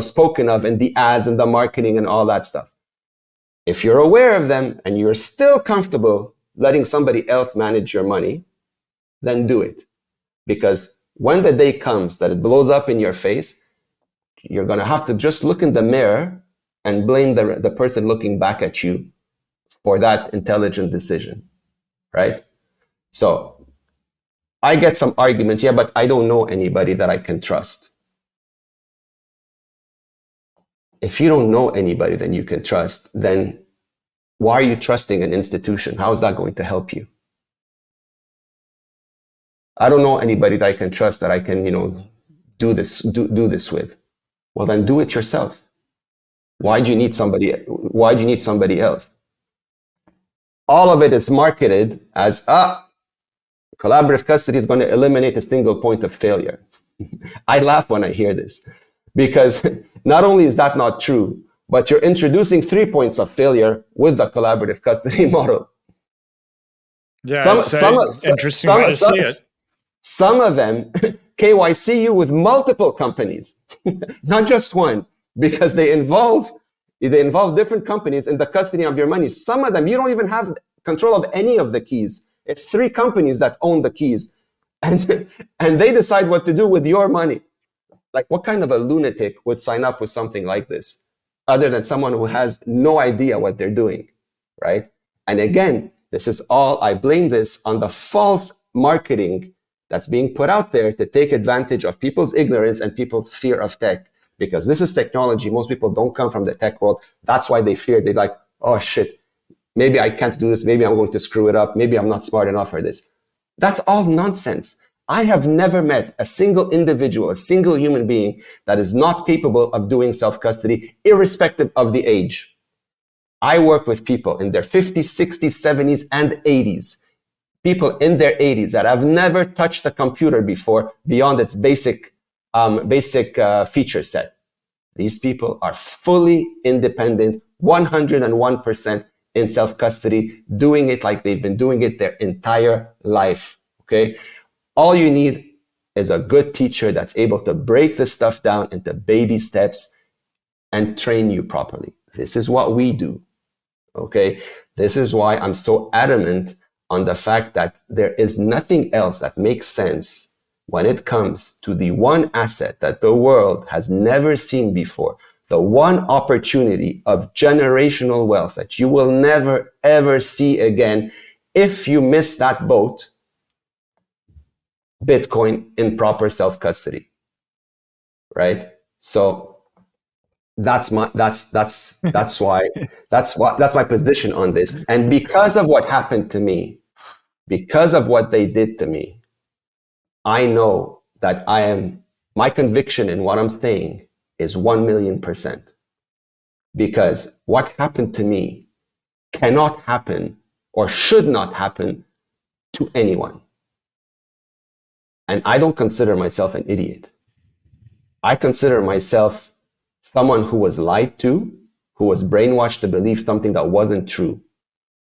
spoken of in the ads and the marketing and all that stuff. If you're aware of them and you're still comfortable letting somebody else manage your money, then do it. Because when the day comes that it blows up in your face, you're going to have to just look in the mirror and blame the person looking back at you for that intelligent decision, right? So I get some arguments, yeah, but I don't know anybody that I can trust. If you don't know anybody that you can trust, then why are you trusting an institution? How is that going to help you? I don't know anybody that I can trust that I can, do this with. Well, then do it yourself. Why do you need somebody else? All of it is marketed as, collaborative custody is going to eliminate a single point of failure. I laugh when I hear this, because not only is that not true, but you're introducing 3 points of failure with the collaborative custody model. Yeah, interesting way to see it. Some of them KYC you with multiple companies, not just one, because they involve different companies in the custody of your money. Some of them, you don't even have control of any of the keys. It's 3 companies that own the keys, and they decide what to do with your money. Like, what kind of a lunatic would sign up with something like this, other than someone who has no idea what they're doing, right? And again, this is all, I blame this on the false marketing that's being put out there to take advantage of people's ignorance and people's fear of tech. Because this is technology. Most people don't come from the tech world. That's why they fear. They're like, oh shit, maybe I can't do this. Maybe I'm going to screw it up. Maybe I'm not smart enough for this. That's all nonsense. I have never met a single individual, a single human being that is not capable of doing self-custody, irrespective of the age. I work with people in their 50s, 60s, 70s, and 80s. People in their 80s that have never touched a computer before beyond its basic feature set. These people are fully independent, 101% in self-custody, doing it like they've been doing it their entire life, okay? All you need is a good teacher that's able to break this stuff down into baby steps and train you properly. This is what we do, okay? This is why I'm so adamant on the fact that there is nothing else that makes sense when it comes to the one asset that the world has never seen before, the one opportunity of generational wealth that you will never, ever see again, if you miss that boat, Bitcoin in proper self-custody, right? So that's my position on this. And because of what happened to me, because of what they did to me, I know that my conviction in what I'm saying is 1,000,000%. Because what happened to me cannot happen or should not happen to anyone. And I don't consider myself an idiot. I consider myself someone who was lied to, who was brainwashed to believe something that wasn't true,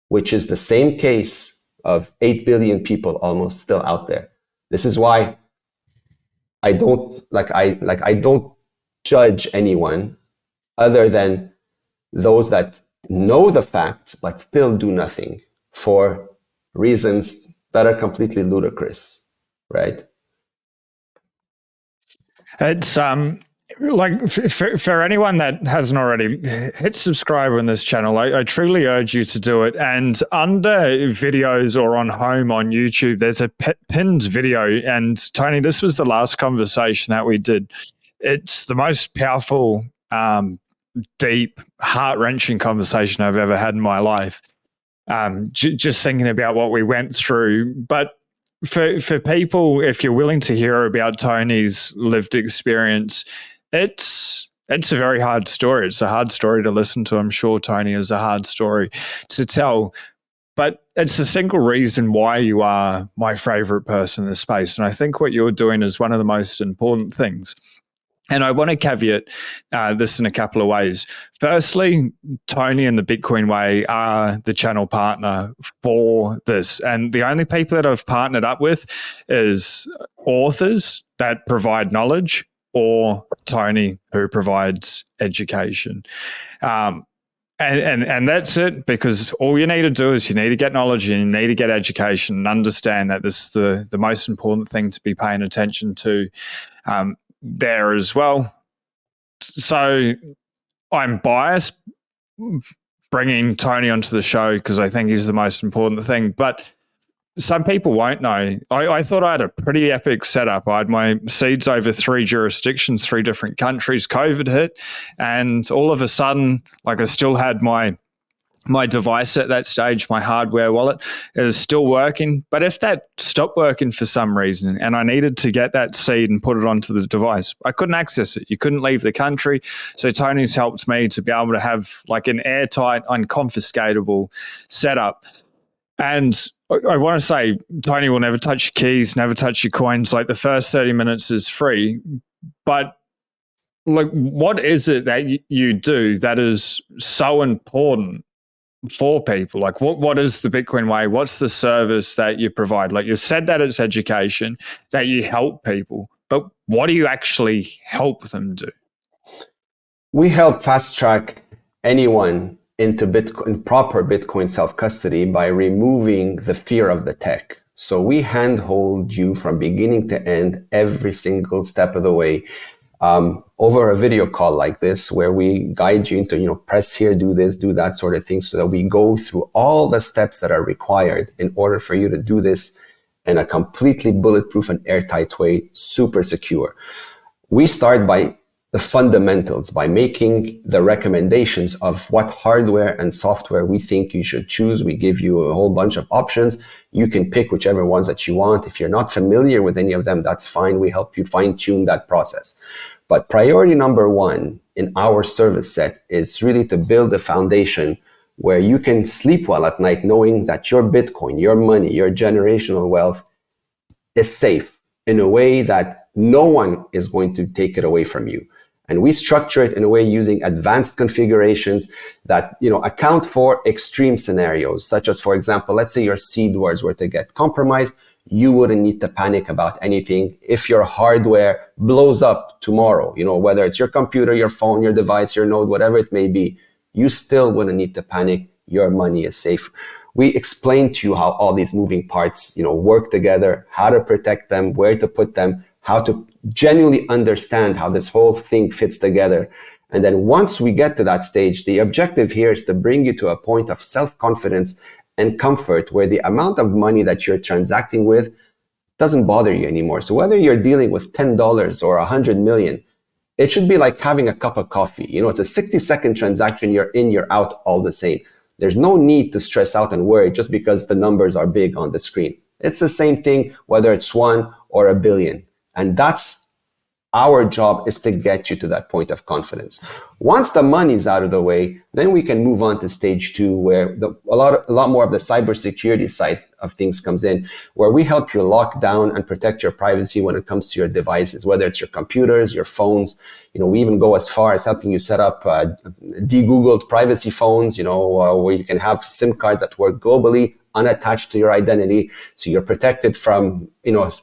which is the same case of 8 billion people almost still out there. This is why I don't judge anyone other than those that know the facts but still do nothing for reasons that are completely ludicrous, right? It's like for anyone that hasn't already, hit subscribe on this channel. I truly urge you to do it. And under videos or on home on YouTube, there's a pinned video. And Tony, this was the last conversation that we did. It's the most powerful, deep, heart-wrenching conversation I've ever had in my life. Just thinking about what we went through. But for people, if you're willing to hear about Tony's lived experience, it's a very hard story. It's a hard story to listen to. I'm sure Tony is a hard story to tell. But it's a single reason why you are my favorite person in this space. And I think what you're doing is one of the most important things. And I want to caveat this in a couple of ways. Firstly, Tony and the Bitcoin Way are the channel partner for this. And the only people that I've partnered up with is authors that provide knowledge or Tony who provides education. And that's it, because all you need to do is you need to get knowledge and you need to get education and understand that this is the most important thing to be paying attention to there as well. So I'm biased bringing Tony onto the show because I think he's the most important thing, but some people won't know. I thought I had a pretty epic setup. I had my seeds over 3 jurisdictions, 3 different countries. COVID hit, and all of a sudden, like, I still had my device at that stage, my hardware wallet is still working. But if that stopped working for some reason and I needed to get that seed and put it onto the device, I couldn't access it. You couldn't leave the country. So Tony's helped me to be able to have like an airtight, unconfiscatable setup. And I want to say, Tony will never touch your keys, never touch your coins. Like, the first 30 minutes is free. But like, what is it that you do that is so important for people? Like, what is the Bitcoin Way? What's the service that you provide? Like, you said that it's education, that you help people, but what do you actually help them do? We help fast track anyone into Bitcoin, proper Bitcoin self-custody, by removing the fear of the tech. So we handhold you from beginning to end, every single step of the way, over a video call like this, where we guide you into, press here, do this, do that sort of thing, so that we go through all the steps that are required in order for you to do this in a completely bulletproof and airtight way, super secure. We start by the fundamentals, by making the recommendations of what hardware and software we think you should choose. We give you a whole bunch of options. You can pick whichever ones that you want. If you're not familiar with any of them, that's fine. We help you fine-tune that process. But priority number 1 in our service set is really to build a foundation where you can sleep well at night knowing that your Bitcoin, your money, your generational wealth is safe in a way that no one is going to take it away from you. And we structure it in a way using advanced configurations that, account for extreme scenarios, such as, for example, let's say your seed words were to get compromised. You wouldn't need to panic about anything. If your hardware blows up tomorrow, whether it's your computer, your phone, your device, your node, whatever it may be, you still wouldn't need to panic. Your money is safe. we explain to you how all these moving parts, work together, how to protect them, where to put them, how to genuinely understand how this whole thing fits together. And then once we get to that stage, the objective here is to bring you to a point of self-confidence and comfort where the amount of money that you're transacting with doesn't bother you anymore. So whether you're dealing with $10 or 100 million, it should be like having a cup of coffee. It's a 60-second transaction. You're in, you're out, all the same. There's no need to stress out and worry just because the numbers are big on the screen. It's the same thing, whether it's 1 or a billion. And that's our job, is to get you to that point of confidence. Once the money's out of the way, then we can move on to stage 2, where a lot more of the cybersecurity side of things comes in, where we help you lock down and protect your privacy when it comes to your devices, whether it's your computers, your phones. We even go as far as helping you set up de-Googled privacy phones, where you can have SIM cards that work globally, unattached to your identity. So you're protected from,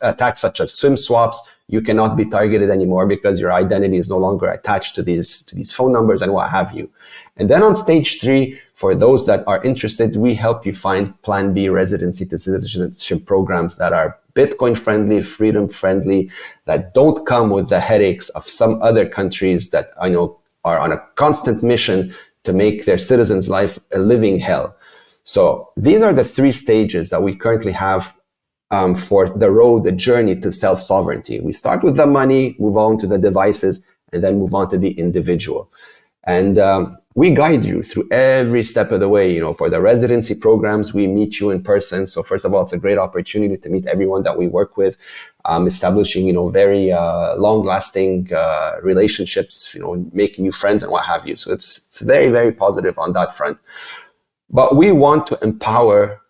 attacks such as SIM swaps. You cannot be targeted anymore because your identity is no longer attached to these phone numbers and what have you. And then on stage 3, for those that are interested, we help you find Plan B residency to citizenship programs that are Bitcoin friendly, freedom friendly, that don't come with the headaches of some other countries that I know are on a constant mission to make their citizens' life a living hell. So these are the 3 stages that we currently have for the journey to self-sovereignty. We start with the money, move on to the devices, and then move on to the individual. And we guide you through every step of the way. For the residency programs, we meet you in person. So first of all, it's a great opportunity to meet everyone that we work with, establishing, very long-lasting relationships, making new friends and what have you. So it's very, very positive on that front. But we want to empower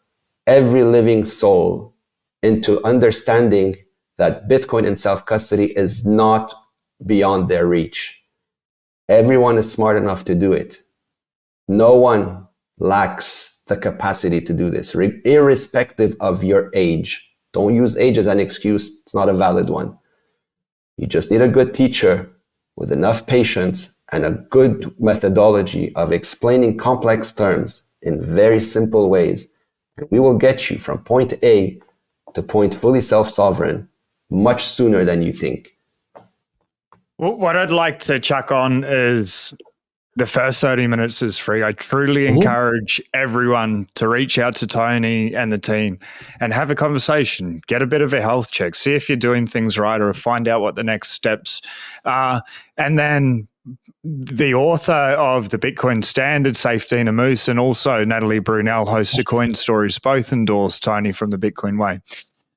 every living soul into understanding that Bitcoin and self-custody is not beyond their reach. Everyone is smart enough to do it. No one lacks the capacity to do this, irrespective of your age. Don't use age as an excuse. It's not a valid one. You just need a good teacher with enough patience and a good methodology of explaining complex terms in very simple ways. And we will get you from point A to point fully self-sovereign much sooner than you think. What I'd like to chuck on is the first 30 minutes is free. I truly encourage everyone to reach out to Tony and the team and have a conversation, get a bit of a health check, see if you're doing things right or find out what the next steps are. And then the author of the Bitcoin Standard, Safetina Moose, and also Natalie Brunel, host of Coin Stories, both endorse Tony from the Bitcoin Way.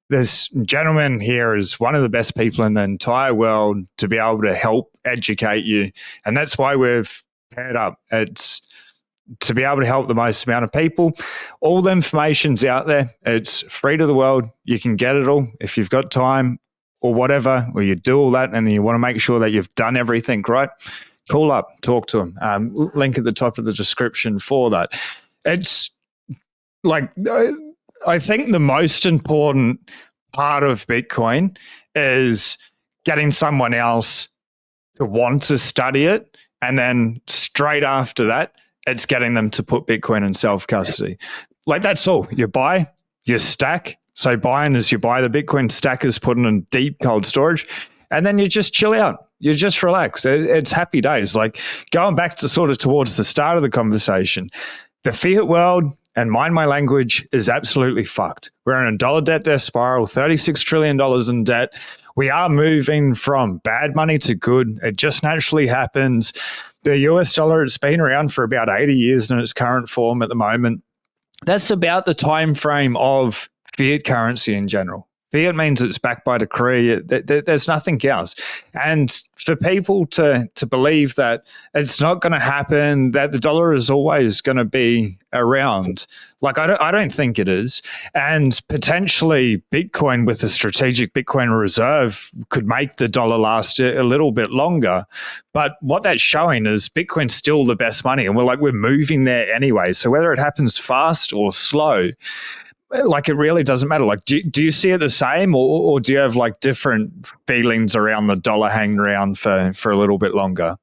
This gentleman here is one of the best people in the entire world to be able to help educate you. And that's why we've paired up. It's to be able to help the most amount of people. All the information's out there. It's free to the world. You can get it all if you've got time or whatever, or you do all that and then you want to make sure that you've done everything right. Call up, talk to them. Link at the top of the description for that. It's like, I think the most important part of Bitcoin is getting someone else to want to study it. And then straight after that, it's getting them to put Bitcoin in self-custody. Like that's all. You buy, you stack. So buying is you buy the Bitcoin, stack is put in deep cold storage, and then you just chill out. You just relax. It's happy days. Like going back to sort of towards the start of the conversation, the fiat world, and mind my language, is absolutely fucked. We're in a dollar debt spiral, $36 trillion in debt. We are moving from bad money to good. It just naturally happens. The US dollar has been around for about 80 years in its current form at the moment. That's about the time frame of fiat currency in general. Fiat means it's backed by decree. There's nothing else. And for people to believe that it's not going to happen, that the dollar is always going to be around, like I don't think it is. And potentially Bitcoin with a strategic Bitcoin reserve could make the dollar last a little bit longer. But what that's showing is Bitcoin's still the best money. And we're moving there anyway. So whether it happens fast or slow, like it really doesn't matter. Like, do you see it the same, or do you have like different feelings around the dollar hanging around for a little bit longer?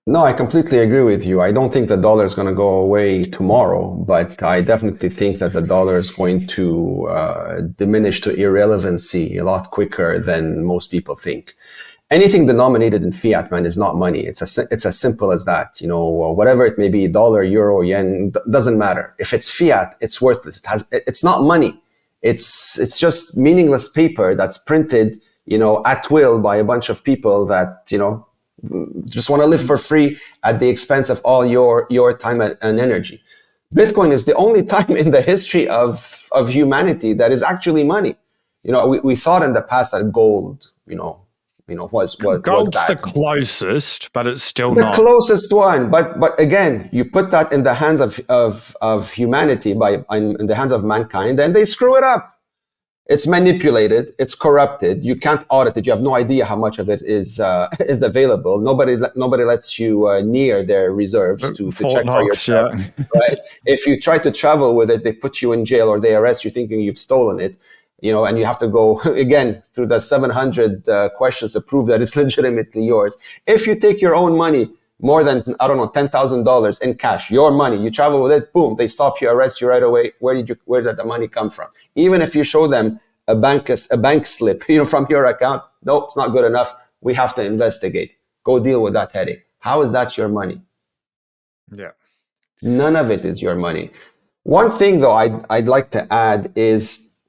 No, I completely agree with you. I don't think the dollar is going to go away tomorrow, but I definitely think that the dollar is going to diminish to irrelevancy a lot quicker than most people think. Anything denominated in fiat, man, is not money. It's as simple as that. Whatever it may be, dollar, euro, yen, doesn't matter. If it's fiat, it's worthless. It's not money. It's just meaningless paper that's printed, at will by a bunch of people that, just want to live for free at the expense of all your time and energy. Bitcoin is the only time in the history of humanity that is actually money. We thought in the past that gold, was Gold's that the closest, but it's still the not. closest one. But again, you put that in the hands of humanity, in the hands of mankind, and they screw it up. It's manipulated. It's corrupted. You can't audit it. You have no idea how much of it is available. Nobody lets you near their reserves to check for yourself. Yeah. Right? If you try to travel with it, they put you in jail or they arrest you thinking you've stolen it. And you have to go again through the 700 questions to prove that it's legitimately yours. If you take your own money, more than, $10,000 in cash, your money, you travel with it, boom, they stop you, arrest you right away. Where did the money come from? Even if you show them a bank slip, from your account, no, it's not good enough. We have to investigate. Go deal with that headache. How is that your money? Yeah. None of it is your money. One thing though, I'd like to add is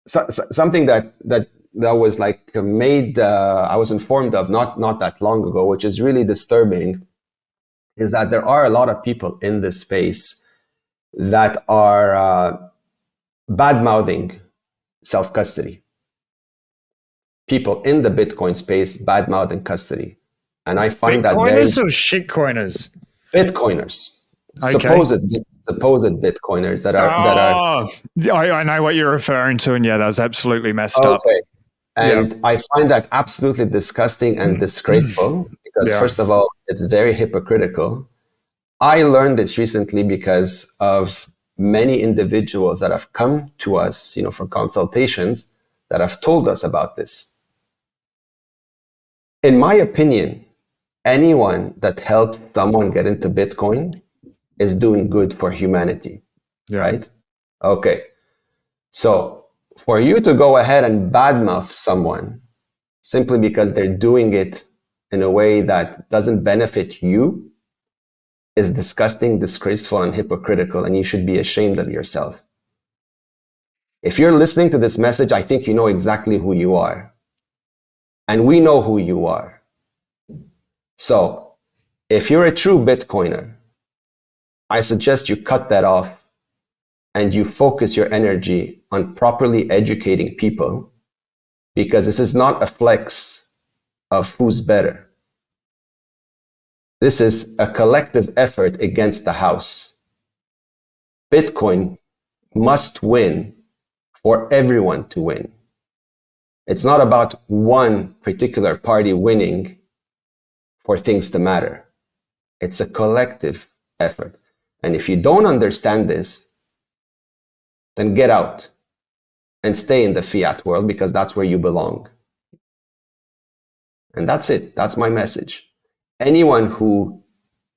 something that was made, I was informed of not that long ago, which is really disturbing, is that there are a lot of people in this space that are bad-mouthing self-custody. People in the Bitcoin space bad-mouthing custody. And I find that very... Bitcoiners or shitcoiners? Bitcoiners. Okay. Supposed Bitcoiners that are... I know what you're referring to, and yeah, that's absolutely messed up. And I find that absolutely disgusting and disgraceful because, first of all, it's very hypocritical. I learned this recently because of many individuals that have come to us, for consultations that have told us about this. In my opinion, anyone that helps someone get into Bitcoin is doing good for humanity, right? Okay. So for you to go ahead and badmouth someone simply because they're doing it in a way that doesn't benefit you is disgusting, disgraceful, and hypocritical, and you should be ashamed of yourself. If you're listening to this message, I think you know exactly who you are. And we know who you are. So if you're a true Bitcoiner, I suggest you cut that off and you focus your energy on properly educating people, because this is not a flex of who's better. This is a collective effort against the house. Bitcoin must win for everyone to win. It's not about one particular party winning for things to matter. It's a collective effort. And if you don't understand this, then get out and stay in the fiat world, because that's where you belong. And that's it. That's my message. Anyone who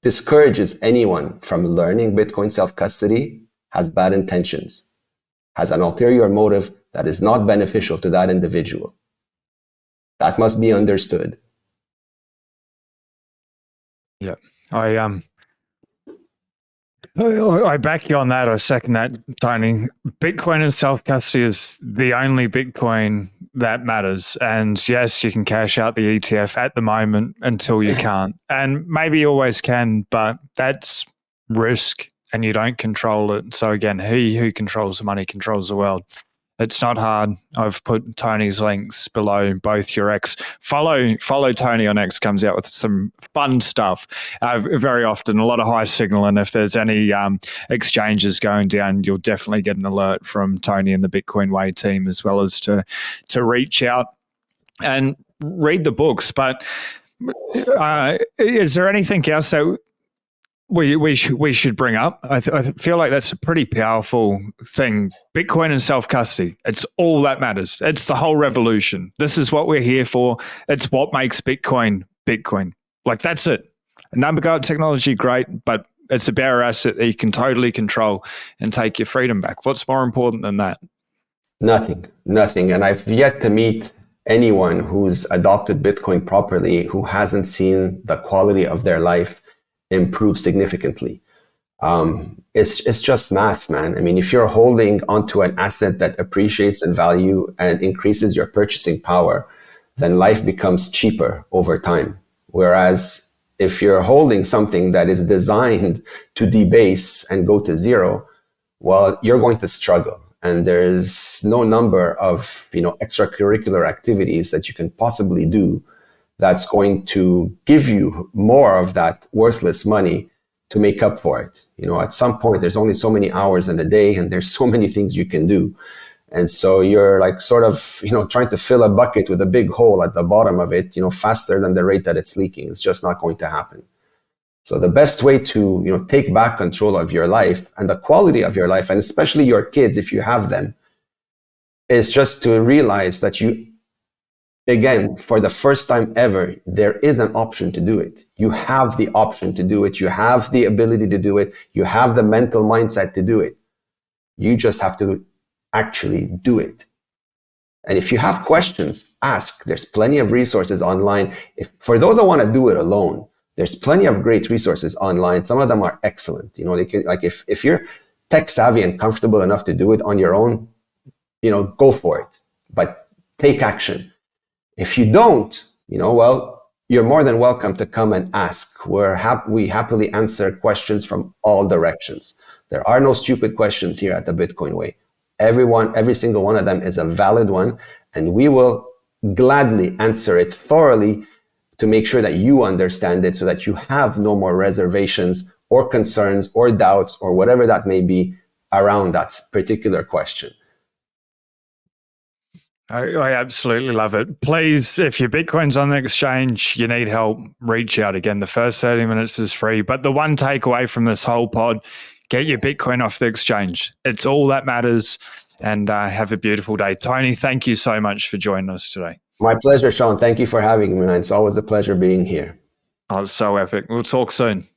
discourages anyone from learning Bitcoin self-custody has bad intentions, has an ulterior motive that is not beneficial to that individual. That must be understood. Yeah. I back you on that. I second that, Tony. Bitcoin and self-custody is the only Bitcoin that matters. And yes, you can cash out the ETF at the moment until you can't. And maybe you always can, but that's risk and you don't control it. So again, he who controls the money controls the world. It's not hard. I've put Tony's links below both your X. Follow Tony on X, comes out with some fun stuff. Very often, a lot of high signal. And if there's any exchanges going down, you'll definitely get an alert from Tony and the Bitcoin Way team, as well as to reach out and read the books. But is there anything else that we should bring up? I feel like that's a pretty powerful thing. Bitcoin and self-custody. It's all that matters. It's the whole revolution. This is what we're here for. It's what makes Bitcoin Bitcoin. Like, that's it. Number guard technology, great, but it's a bearer asset that you can totally control and take your freedom back. What's more important than that? Nothing. And I've yet to meet anyone who's adopted Bitcoin properly who hasn't seen the quality of their life improve significantly. It's just math, man. I mean, if you're holding onto an asset that appreciates in value and increases your purchasing power, then life becomes cheaper over time. Whereas if you're holding something that is designed to debase and go to zero, well, you're going to struggle. And there's no number of, extracurricular activities that you can possibly do that's going to give you more of that worthless money to make up for it. At some point, there's only so many hours in a day, and there's so many things you can do. And so you're like sort of, trying to fill a bucket with a big hole at the bottom of it, faster than the rate that it's leaking. It's just not going to happen. So the best way to, take back control of your life and the quality of your life, and especially your kids, if you have them, is just to realize that again, for the first time ever, there is an option to do it. You have the option to do it. You have the ability to do it. You have the mental mindset to do it. You just have to actually do it. And if you have questions, ask. There's plenty of resources online. For those that want to do it alone, there's plenty of great resources online. Some of them are excellent. They can, like if you're tech savvy and comfortable enough to do it on your own, go for it. But take action. If you don't, well, you're more than welcome to come and ask. We happily answer questions from all directions. There are no stupid questions here at the Bitcoin Way. Every single one of them is a valid one, and we will gladly answer it thoroughly to make sure that you understand it so that you have no more reservations or concerns or doubts or whatever that may be around that particular question. I absolutely love it. Please, if your Bitcoin's on the exchange, you need help, reach out again. The first 30 minutes is free. But the one takeaway from this whole pod, get your Bitcoin off the exchange. It's all that matters. And have a beautiful day. Tony, thank you so much for joining us today. My pleasure, Sean. Thank you for having me, man. It's always a pleasure being here. Oh, it's so epic. We'll talk soon.